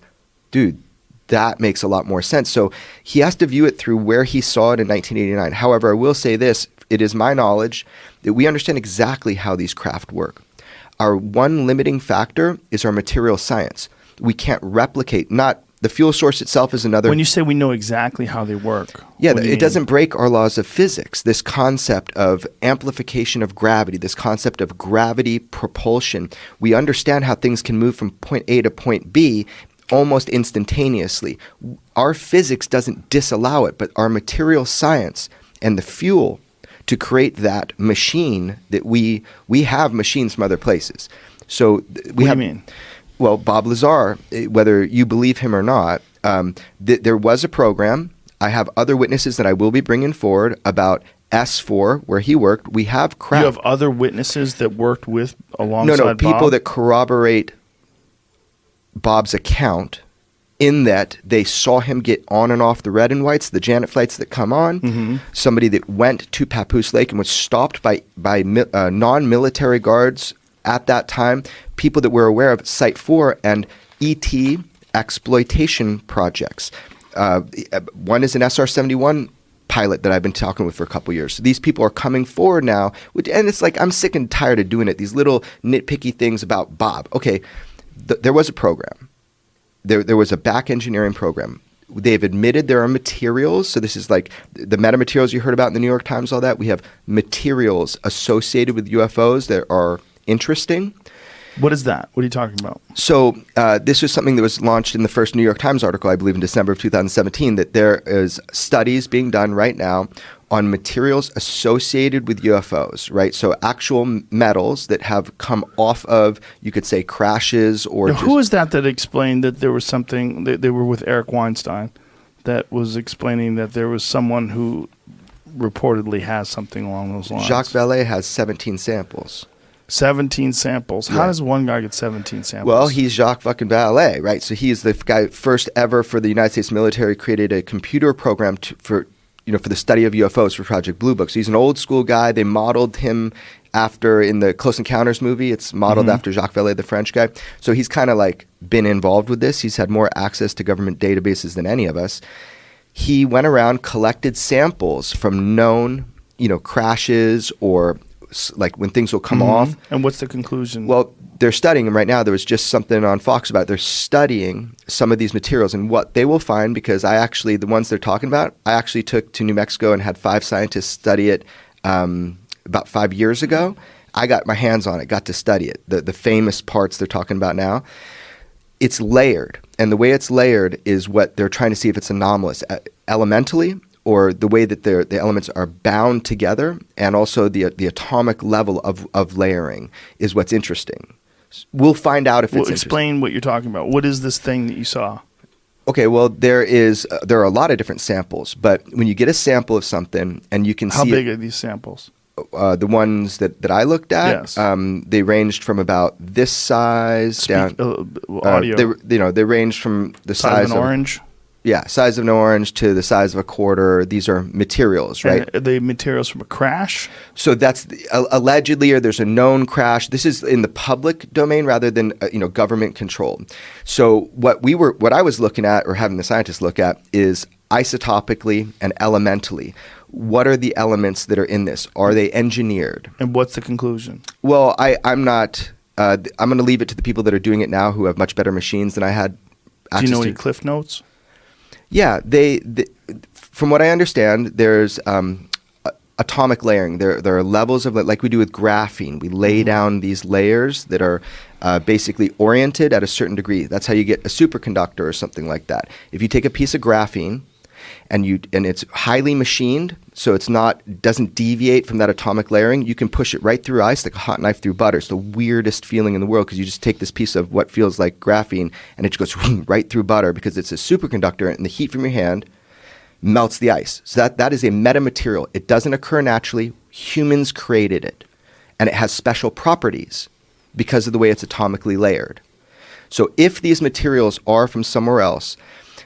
dude, that makes a lot more sense. So he has to view it through where he saw it in 1989. However, I will say this. It is my knowledge that we understand exactly how these craft work. Our one limiting factor is our material science. We can't replicate, not the fuel source itself is another. When you say we know exactly how they work. Yeah, what do you it mean? doesn't break our laws of physics. This concept of amplification of gravity, this concept of gravity propulsion. We understand how things can move from point A to point B almost instantaneously. Our physics doesn't disallow it, but our material science and the fuel to create that machine that we have machines from other places. So What do you mean? Well, Bob Lazar, whether you believe him or not, there was a program. I have other witnesses that I will be bringing forward about S4, where he worked. We have craft. You have other witnesses that worked with alongside No, people Bob? that corroborate Bob's account in that they saw him get on and off the red and whites, the Janet flights that come on. Somebody that went to Papoose Lake and was stopped by non-military guards at that time, people that were aware of Site 4 and ET exploitation projects. One is an SR-71 pilot that I've been talking with for a couple years. So these people are coming forward now, and it's like I'm sick and tired of doing it, these little nitpicky things about Bob. Okay, there was a program. there was a back engineering program. They've admitted there are materials. So this is like the metamaterials you heard about in the New York Times, all that. We have materials associated with UFOs that are interesting. What is that? What are you talking about? So this was something that was launched in the first New York Times article, I believe, in December of 2017, that there is studies being done right now on materials associated with UFOs, right? So actual metals that have come off of, you could say, crashes or Now, who is that explained that there was something, they were with Eric Weinstein, that was explaining that there was someone who reportedly has something along those lines? Jacques Vallée has 17 samples. 17 samples. How does one guy get 17 samples? Well, he's Jacques fucking Vallée, right? So he is the guy first ever for the United States military created a computer program for the study of UFOs for Project Blue Book. So he's an old school guy. They modeled him after in the Close Encounters movie. It's modeled after Jacques Vallée, the French guy. So he's kind of like been involved with this. He's had more access to government databases than any of us. He went around, collected samples from known, crashes or like when things will come off. And what's the conclusion? Well, they're studying them right now. There was just something on Fox about it. They're studying some of these materials and what they will find, because the ones they're talking about, I actually took to New Mexico and had 5 scientists study it about 5 years ago. I got my hands on it, got to study it. The famous parts they're talking about now. It's layered. And the way it's layered is what they're trying to see if it's anomalous elementally, or the way that the elements are bound together, and also the atomic level of layering is what's interesting. We'll find out if it's explain what you're talking about. What is this thing that you saw? Okay, well, there are a lot of different samples, but when you get a sample of something and you can see... How big are these samples? The ones that I looked at, yes. They ranged from about this size down... audio. They ranged from the size of an orange? Yeah, size of an orange to the size of a quarter. These are materials, right? And are they materials from a crash? So that's allegedly, or there's a known crash. This is in the public domain rather than government controlled. So what I was looking at, or having the scientists look at, is isotopically and elementally. What are the elements that are in this? Are they engineered? And what's the conclusion? Well, I'm not. I'm going to leave it to the people that are doing it now, who have much better machines than I had access to. Do you know any cliff notes? Yeah, they from what I understand, there's atomic layering. There are levels of, like we do with graphene. We lay down these layers that are basically oriented at a certain degree. That's how you get a superconductor or something like that. If you take a piece of graphene and it's highly machined, so doesn't deviate from that atomic layering, you can push it right through ice like a hot knife through butter. It's the weirdest feeling in the world, because you just take this piece of what feels like graphene and it just goes right through butter, because it's a superconductor, and the heat from your hand melts the ice. So that is a metamaterial. It doesn't occur naturally. Humans created it, and it has special properties because of the way it's atomically layered. So if these materials are from somewhere else,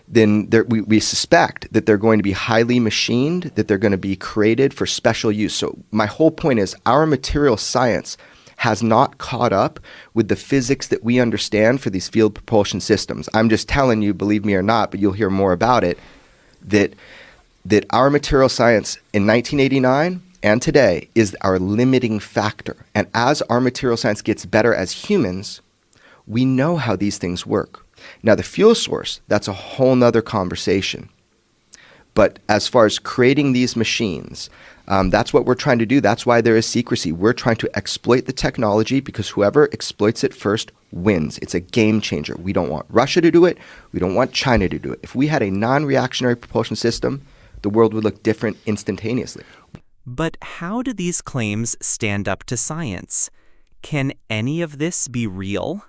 then we suspect that they're going to be highly machined, that they're going to be created for special use. So my whole point is, our material science has not caught up with the physics that we understand for these field propulsion systems. I'm just telling you, believe me or not, but you'll hear more about it, that our material science in 1989 and today is our limiting factor. And as our material science gets better as humans, we know how these things work. Now, the fuel source, that's a whole nother conversation. But as far as creating these machines, that's what we're trying to do. That's why there is secrecy. We're trying to exploit the technology, because whoever exploits it first wins. It's a game changer. We don't want Russia to do it. We don't want China to do it. If we had a non-reactionary propulsion system, the world would look different instantaneously. But how do these claims stand up to science? Can any of this be real?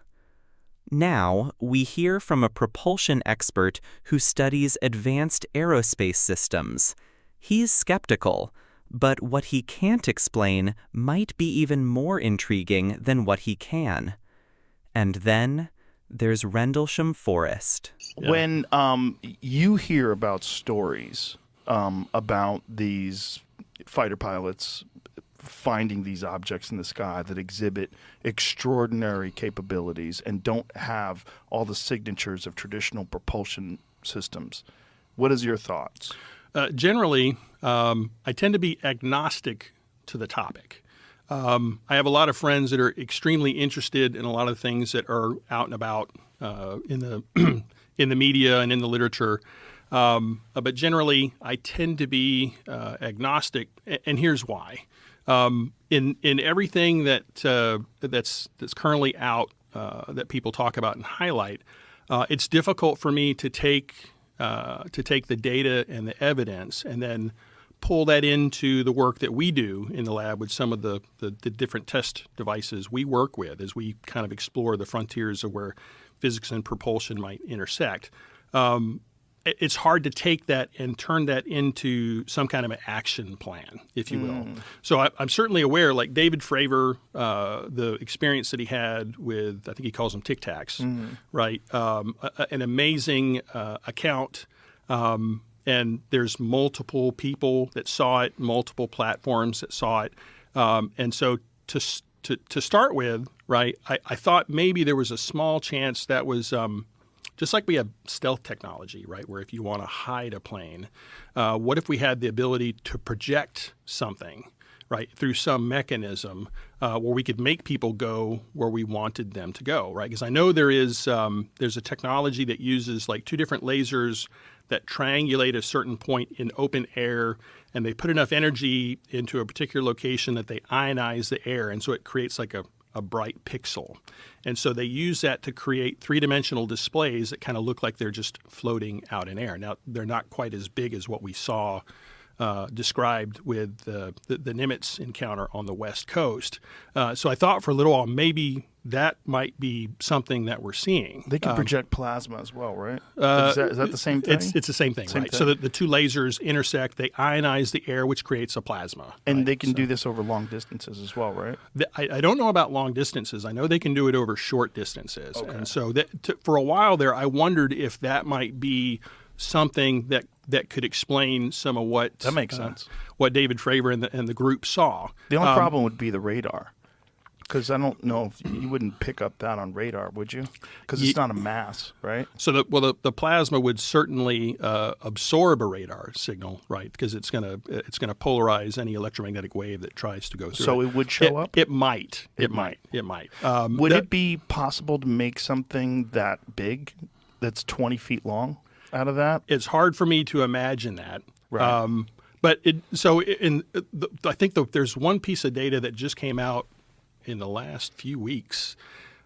Now, we hear from a propulsion expert who studies advanced aerospace systems. He's skeptical, but what he can't explain might be even more intriguing than what he can. And then there's Rendlesham Forest. Yeah. When you hear about stories about these fighter pilots finding these objects in the sky that exhibit extraordinary capabilities and don't have all the signatures of traditional propulsion systems, what is your thoughts? Generally, I tend to be agnostic to the topic. I have a lot of friends that are extremely interested in a lot of things that are out and about in the in the media and in the literature. But generally, I tend to be agnostic, and here's why. In everything that's currently out that people talk about and highlight, it's difficult for me to take the data and the evidence and then pull that into the work that we do in the lab with some of the different test devices we work with as we kind of explore the frontiers of where physics and propulsion might intersect. It's hard to take that and turn that into some kind of an action plan, if you will. So I'm certainly aware, like David Fravor, the experience that he had with, I think he calls them Tic Tacs, right? An amazing account. And there's multiple people that saw it, multiple platforms that saw it. And so to start with, right, I thought maybe there was a small chance that was just like we have stealth technology, right, where if you want to hide a plane, what if we had the ability to project something, right, through some mechanism where we could make people go where we wanted them to go, right? Because I know there's a technology that uses like two different lasers that triangulate a certain point in open air, and they put enough energy into a particular location that they ionize the air, and so it creates like a bright pixel. And so they use that to create three-dimensional displays that kind of look like they're just floating out in air. Now, they're not quite as big as what we saw described with the Nimitz encounter on the West Coast. So I thought for a little while maybe that might be something that we're seeing. They can project plasma as well, right? Is that the same thing? It's the same thing, right? Thing. So the two lasers intersect, they ionize the air, which creates a plasma. And right? they can do this over long distances as well, right? I don't know about long distances. I know they can do it over short distances. Okay. And so for a while there, I wondered if that might be something that could explain some of what that makes sense. What David Fravor and the group saw. The only problem would be the radar, because I don't know if you wouldn't pick up that on radar, would you? Because it's not a mass, right? So the plasma would certainly absorb a radar signal, right? Because it's gonna polarize any electromagnetic wave that tries to go through. So it would show up. It might. It might. Would it be possible to make something that big, that's 20 feet long, out of that? It's hard for me to imagine that. Right. But I think there's one piece of data that just came out in the last few weeks.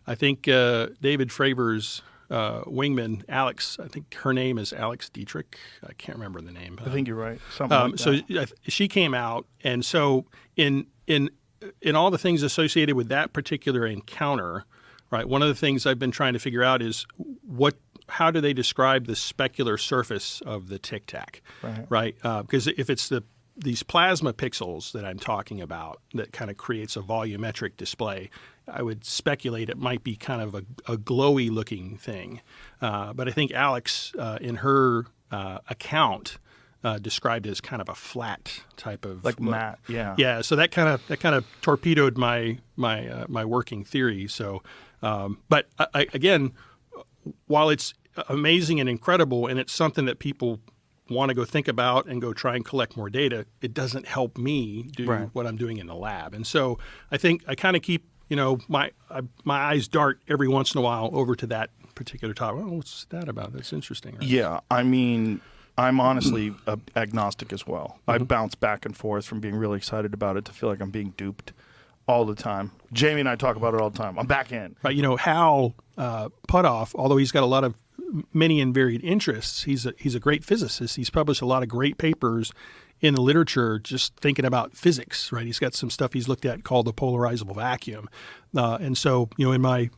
I think David Fravor's wingman, Alex, I think her name is Alex Dietrich. I can't remember the name. I think you're right. Something like that. So she came out, and so in all the things associated with that particular encounter, right, one of the things I've been trying to figure out is how do they describe the specular surface of the Tic Tac, right? Because if it's these plasma pixels that I'm talking about that kind of creates a volumetric display, I would speculate it might be kind of a glowy looking thing. But I think Alex, in her account, described it as kind of a flat type of like matte, yeah. Yeah, so that kind of torpedoed my working theory. So, but again, while it's amazing and incredible, and it's something that people want to go think about and go try and collect more data, it doesn't help me do what I'm doing in the lab. And so I think I kind of keep, my eyes dart every once in a while over to that particular topic. Oh, what's that about? That's interesting. Right? Yeah, I mean, I'm honestly agnostic as well. I bounce back and forth from being really excited about it to feel like I'm being duped all the time. Jamie and I talk about it all the time. I'm back in. Right. Hal Puthoff, although he's got many and varied interests, he's a great physicist. He's published a lot of great papers in the literature just thinking about physics, right? He's got some stuff he's looked at called the polarizable vacuum. And so, in my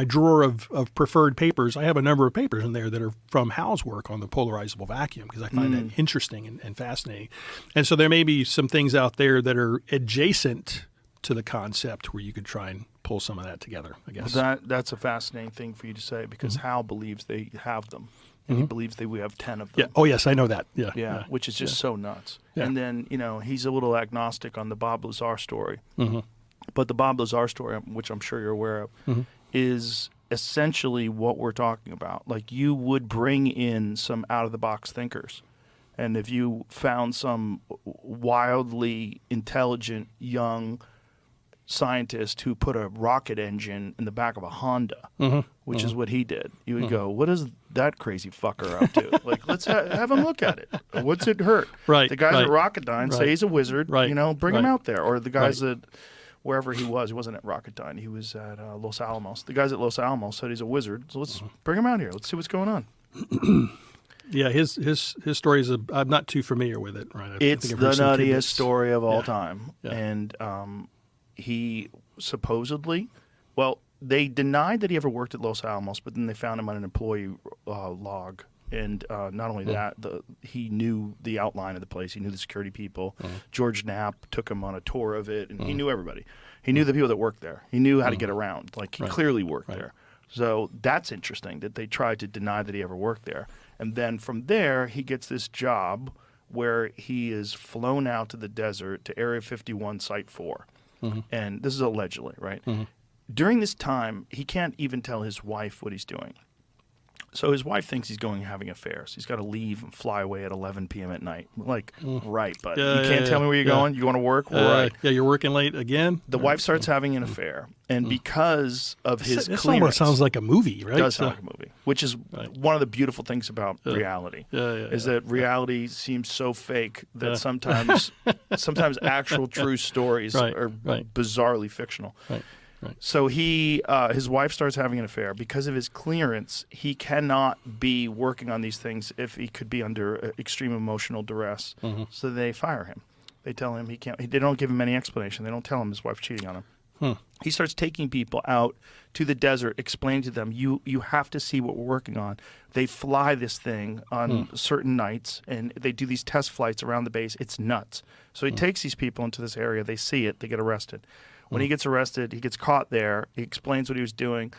drawer of preferred papers, I have a number of papers in there that are from Hal's work on the polarizable vacuum, because I find that interesting and fascinating. And so there may be some things out there that are adjacent to the concept where you could try and pull some of that together, I guess. Well, that's a fascinating thing for you to say, because Hal believes they have them. And he believes that we have 10 of them. Yeah. Oh, yes, I know that. Yeah. Yeah, which is just so nuts. Yeah. And then, he's a little agnostic on the Bob Lazar story. But the Bob Lazar story, which I'm sure you're aware of, is essentially what we're talking about. Like, you would bring in some out-of-the-box thinkers. And if you found some wildly intelligent, young, scientist who put a rocket engine in the back of a Honda, Mm-hmm. which is what he did. You would go, what is that crazy fucker up to? Like, let's have him look at it. What's it hurt? Right, The guys right, at Rocketdyne say right, he's a wizard. right, You know, bring him right. out there. Or the guys at wherever he wasn't at Rocketdyne. He was at Los Alamos. The guys at Los Alamos said he's a wizard. So let's bring him out here. Let's see what's going on. Yeah, his story is I'm not too familiar with it. Right, It's I've the heard some nuttiest tidbits. story of all Yeah. time. Yeah. And he supposedly, well, they denied that he ever worked at Los Alamos, but then they found him on an employee log. And not only that, he knew the outline of the place. He knew the security people. George Knapp took him on a tour of it, and he knew everybody. He knew the people that worked there. He knew how to get around. Like, he clearly worked there. So that's interesting that they tried to deny that he ever worked there. And then from there, he gets this job where he is flown out to the desert to Area 51 Site 4. And this is allegedly, right? During this time, he can't even tell his wife what he's doing. So his wife thinks he's going having affairs. He's got to leave and fly away at 11 p.m. at night. Like, right, but you can't tell me where you're going? You want to work? Right. Yeah, you're working late again? The wife starts having an affair. And because of his This clearance... almost sounds like a movie, right? It does sound like a movie, which is one of the beautiful things about reality. Is that reality seems so fake that sometimes actual true stories are bizarrely fictional. So his wife starts having an affair. Because of his clearance, he cannot be working on these things if he could be under extreme emotional duress. So they fire him. They tell him he can't. They don't give him any explanation. They don't tell him his wife's cheating on him. He starts taking people out to the desert, explaining to them, you have to see what we're working on. They fly this thing on certain nights, and they do these test flights around the base. It's nuts. So he takes these people into this area. They see it. They get arrested. When he gets arrested, he gets caught there. He explains what he was doing.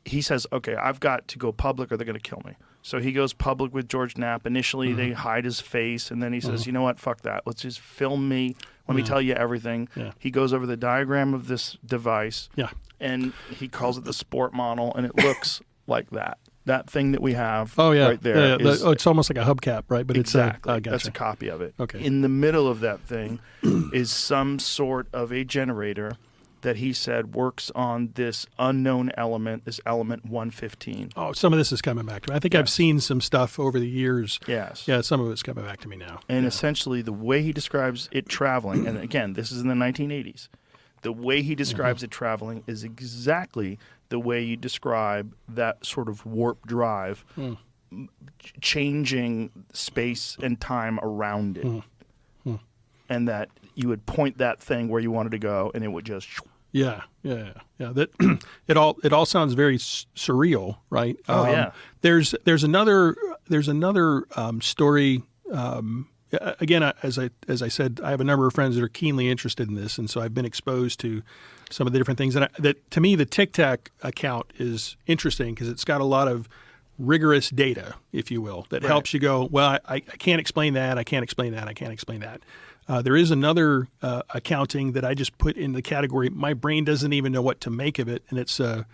He says, okay, I've got to go public or they're going to kill me. So he goes public with George Knapp. Initially, they hide his face, and then he says, you know what, fuck that. Let's just film me. Let me tell you everything. He goes over the diagram of this device, and he calls it the sport model, and it looks like that. That thing that we have right there. It's almost like a hubcap, right? But exactly. It's That's a copy of it. Okay. In the middle of that thing is some sort of a generator that he said works on this unknown element, this element 115. Oh, some of this is coming back to me. I think I've seen some stuff over the years. Yes. Yeah, some of it's coming back to me now. And essentially the way he describes it traveling, and again, this is in the 1980s, the way he describes it traveling is exactly the way you describe that sort of warp drive, changing space and time around it. And that you would point that thing where you wanted to go, and it would just... Yeah. That it all sounds very surreal, right? There's another story. Again, as I said, I have a number of friends that are keenly interested in this, and so I've been exposed to some of the different things. And that to me, the Tic Tac account is interesting because it's got a lot of rigorous data, if you will, that helps you go, well, I can't explain that. I can't explain that. I can't explain that. There is another accounting that I just put in the category, my brain doesn't even know what to make of it, and it's the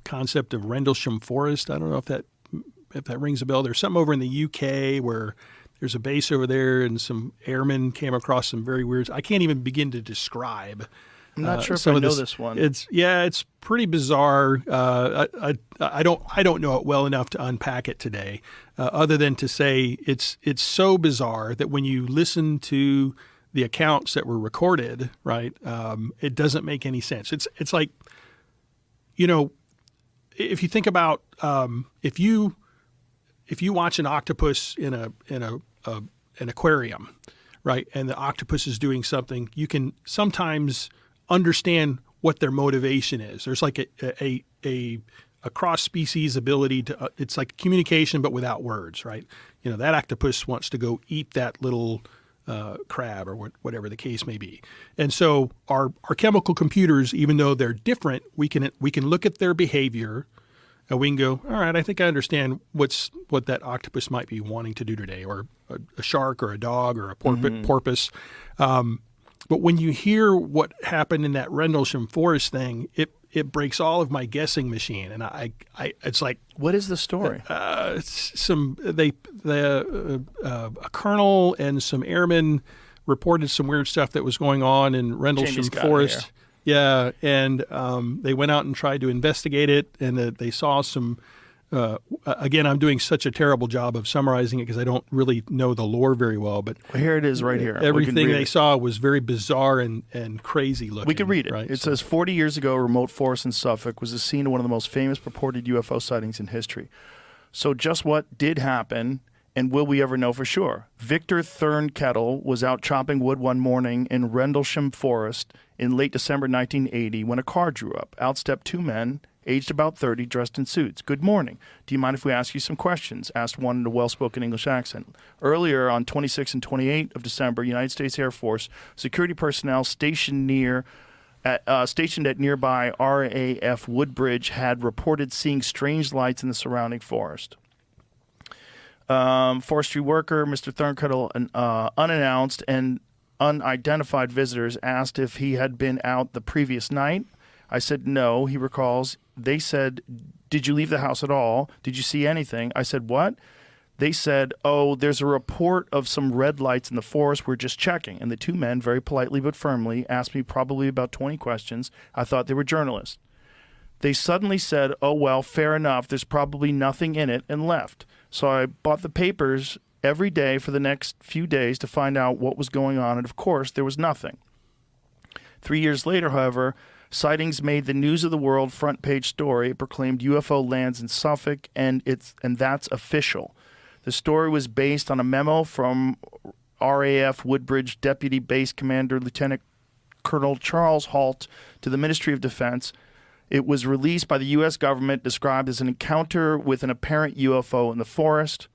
concept of Rendlesham Forest. I don't know if that rings a bell. There's something over in the UK where there's a base over there, and some airmen came across some very weird. I can't even begin to describe. I'm not sure if I know this one. It's pretty bizarre. I don't know it well enough to unpack it today, other than to say it's so bizarre that when you listen to the accounts that were recorded, right, it doesn't make any sense. It's like, if you think about if you watch an octopus in an aquarium, right, and the octopus is doing something, you can sometimes understand what their motivation is. There's like a cross-species ability to, it's like communication but without words, right? That octopus wants to go eat that little crab or whatever the case may be. And so our chemical computers, even though they're different, we can look at their behavior and we can go, all right, I think I understand what that octopus might be wanting to do today, or a shark or a dog or a porpoise. But when you hear what happened in that Rendlesham Forest thing, it breaks all of my guessing machine, and it's like, what is the story? A colonel and some airmen reported some weird stuff that was going on in Rendlesham Forest. Yeah, and they went out and tried to investigate it, and they saw some. Again, I'm doing such a terrible job of summarizing it because I don't really know the lore very well. But Here it is right here. We can everything read they it. saw was very bizarre and crazy looking. We can read it. Right? It So- says 40 years ago, a remote forest in Suffolk was the scene of one of the most famous purported UFO sightings in history. So just what did happen, and will we ever know for sure? Victor Thurnkettle was out chopping wood one morning in Rendlesham Forest in late December 1980 when a car drew up. Out stepped two men, aged about 30, dressed in suits. "Good morning. Do you mind if we ask you some questions?" asked one in a well-spoken English accent. Earlier, on 26 and 28 of December, United States Air Force security personnel stationed at nearby RAF Woodbridge had reported seeing strange lights in the surrounding forest. Forestry worker Mr. Thurnkettle, unannounced and unidentified visitors, asked if he had been out the previous night. I said no, he recalls. They said, "Did you leave the house at all? Did you see anything?" I said, "What?" They said, "Oh, there's a report of some red lights in the forest. We're just checking." And the two men, very politely but firmly, asked me probably about 20 questions. I thought they were journalists. They suddenly said, "Oh, well, fair enough. There's probably nothing in it," and left. So I bought the papers every day for the next few days to find out what was going on. And, of course, there was nothing. 3 years later, however, sightings made the News of the World front page story. It proclaimed UFO lands in Suffolk, and that's official. The story was based on a memo from RAF Woodbridge Deputy Base Commander Lieutenant Colonel Charles Halt to the Ministry of Defense. It was released by the U.S. government, described as an encounter with an apparent UFO in the forest.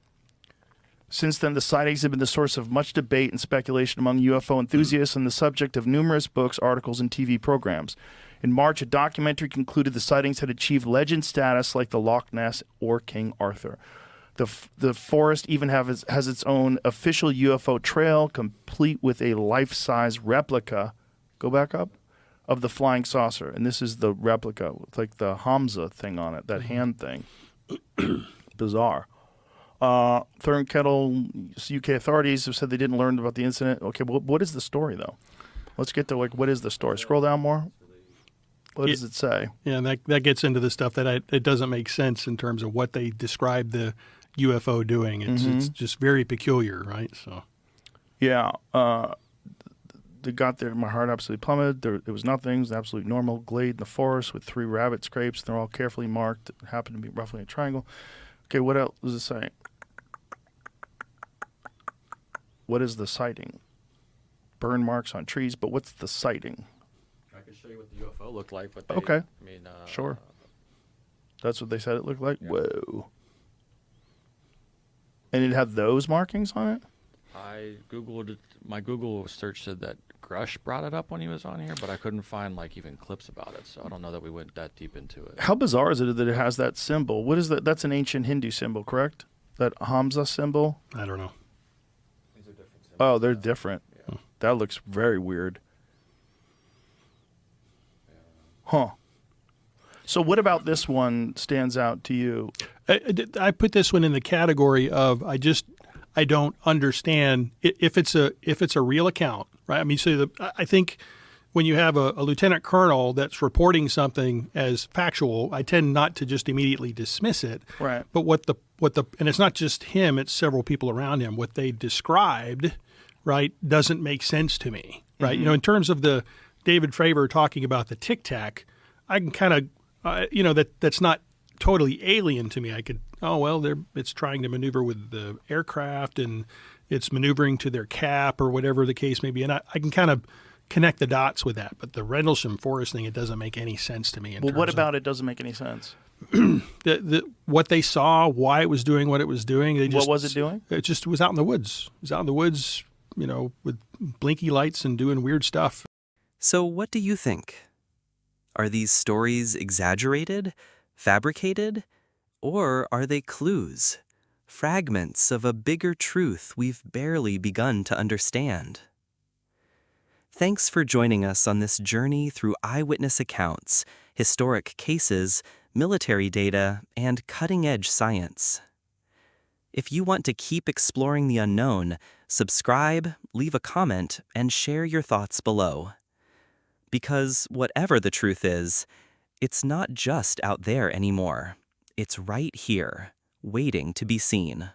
Since then, the sightings have been the source of much debate and speculation among UFO enthusiasts and the subject of numerous books, articles, and TV programs. In March, a documentary concluded the sightings had achieved legend status like the Loch Ness or King Arthur. The forest even has its own official UFO trail, complete with a life-size replica. Go back up. Of the flying saucer, and this is the replica with like the Hamza thing on it, that hand thing. Bizarre. Thurnkettle, UK authorities have said they didn't learn about the incident. Okay, well, what is the story though? Let's get to what is the story? Scroll down more. What does it say? Yeah, and that gets into the stuff that it doesn't make sense in terms of what they describe the UFO doing. It's just very peculiar, right? So. Yeah. They got there, my heart absolutely plummeted. There was nothing. It was an absolute normal glade in the forest with 3 rabbit scrapes. They're all carefully marked. It happened to be roughly a triangle. Okay, what else does it say? What is the sighting? Burn marks on trees, but what's the sighting? I can show you what the UFO looked like. But Okay. I mean, Sure. That's what they said it looked like? Yeah. Whoa. And it had those markings on it? I Googled it. My Google search said that Grush brought it up when he was on here, but I couldn't find like even clips about it. So I don't know that we went that deep into it. How bizarre is it that it has that symbol? What is that? That's an ancient Hindu symbol, correct? That Hamza symbol? I don't know. Oh, they're different. Yeah. That looks very weird. Huh. So what about this one stands out to you? I put this one in the category of I don't understand if it's a real account, right? I mean, so I think when you have a lieutenant colonel that's reporting something as factual, I tend not to just immediately dismiss it. Right. But and it's not just him; it's several people around him. What they described, right, doesn't make sense to me, right? Mm-hmm. You know, in terms of the David Fravor talking about the Tic Tac, I can kind of, that's not totally alien to me. I could, it's trying to maneuver with the aircraft and it's maneuvering to their cap or whatever the case may be. And I can kind of connect the dots with that. But the Rendlesham Forest thing, it doesn't make any sense to me. Well, what about it doesn't make any sense? What they saw, why it was doing what it was doing. What was it doing? It just was out in the woods. It was out in the woods, with blinky lights and doing weird stuff. So what do you think? Are these stories exaggerated, fabricated, or are they clues, fragments of a bigger truth we've barely begun to understand? Thanks for joining us on this journey through eyewitness accounts, historic cases, military data, and cutting-edge science. If you want to keep exploring the unknown, subscribe, leave a comment, and share your thoughts below. Because whatever the truth is, it's not just out there anymore. It's right here, waiting to be seen.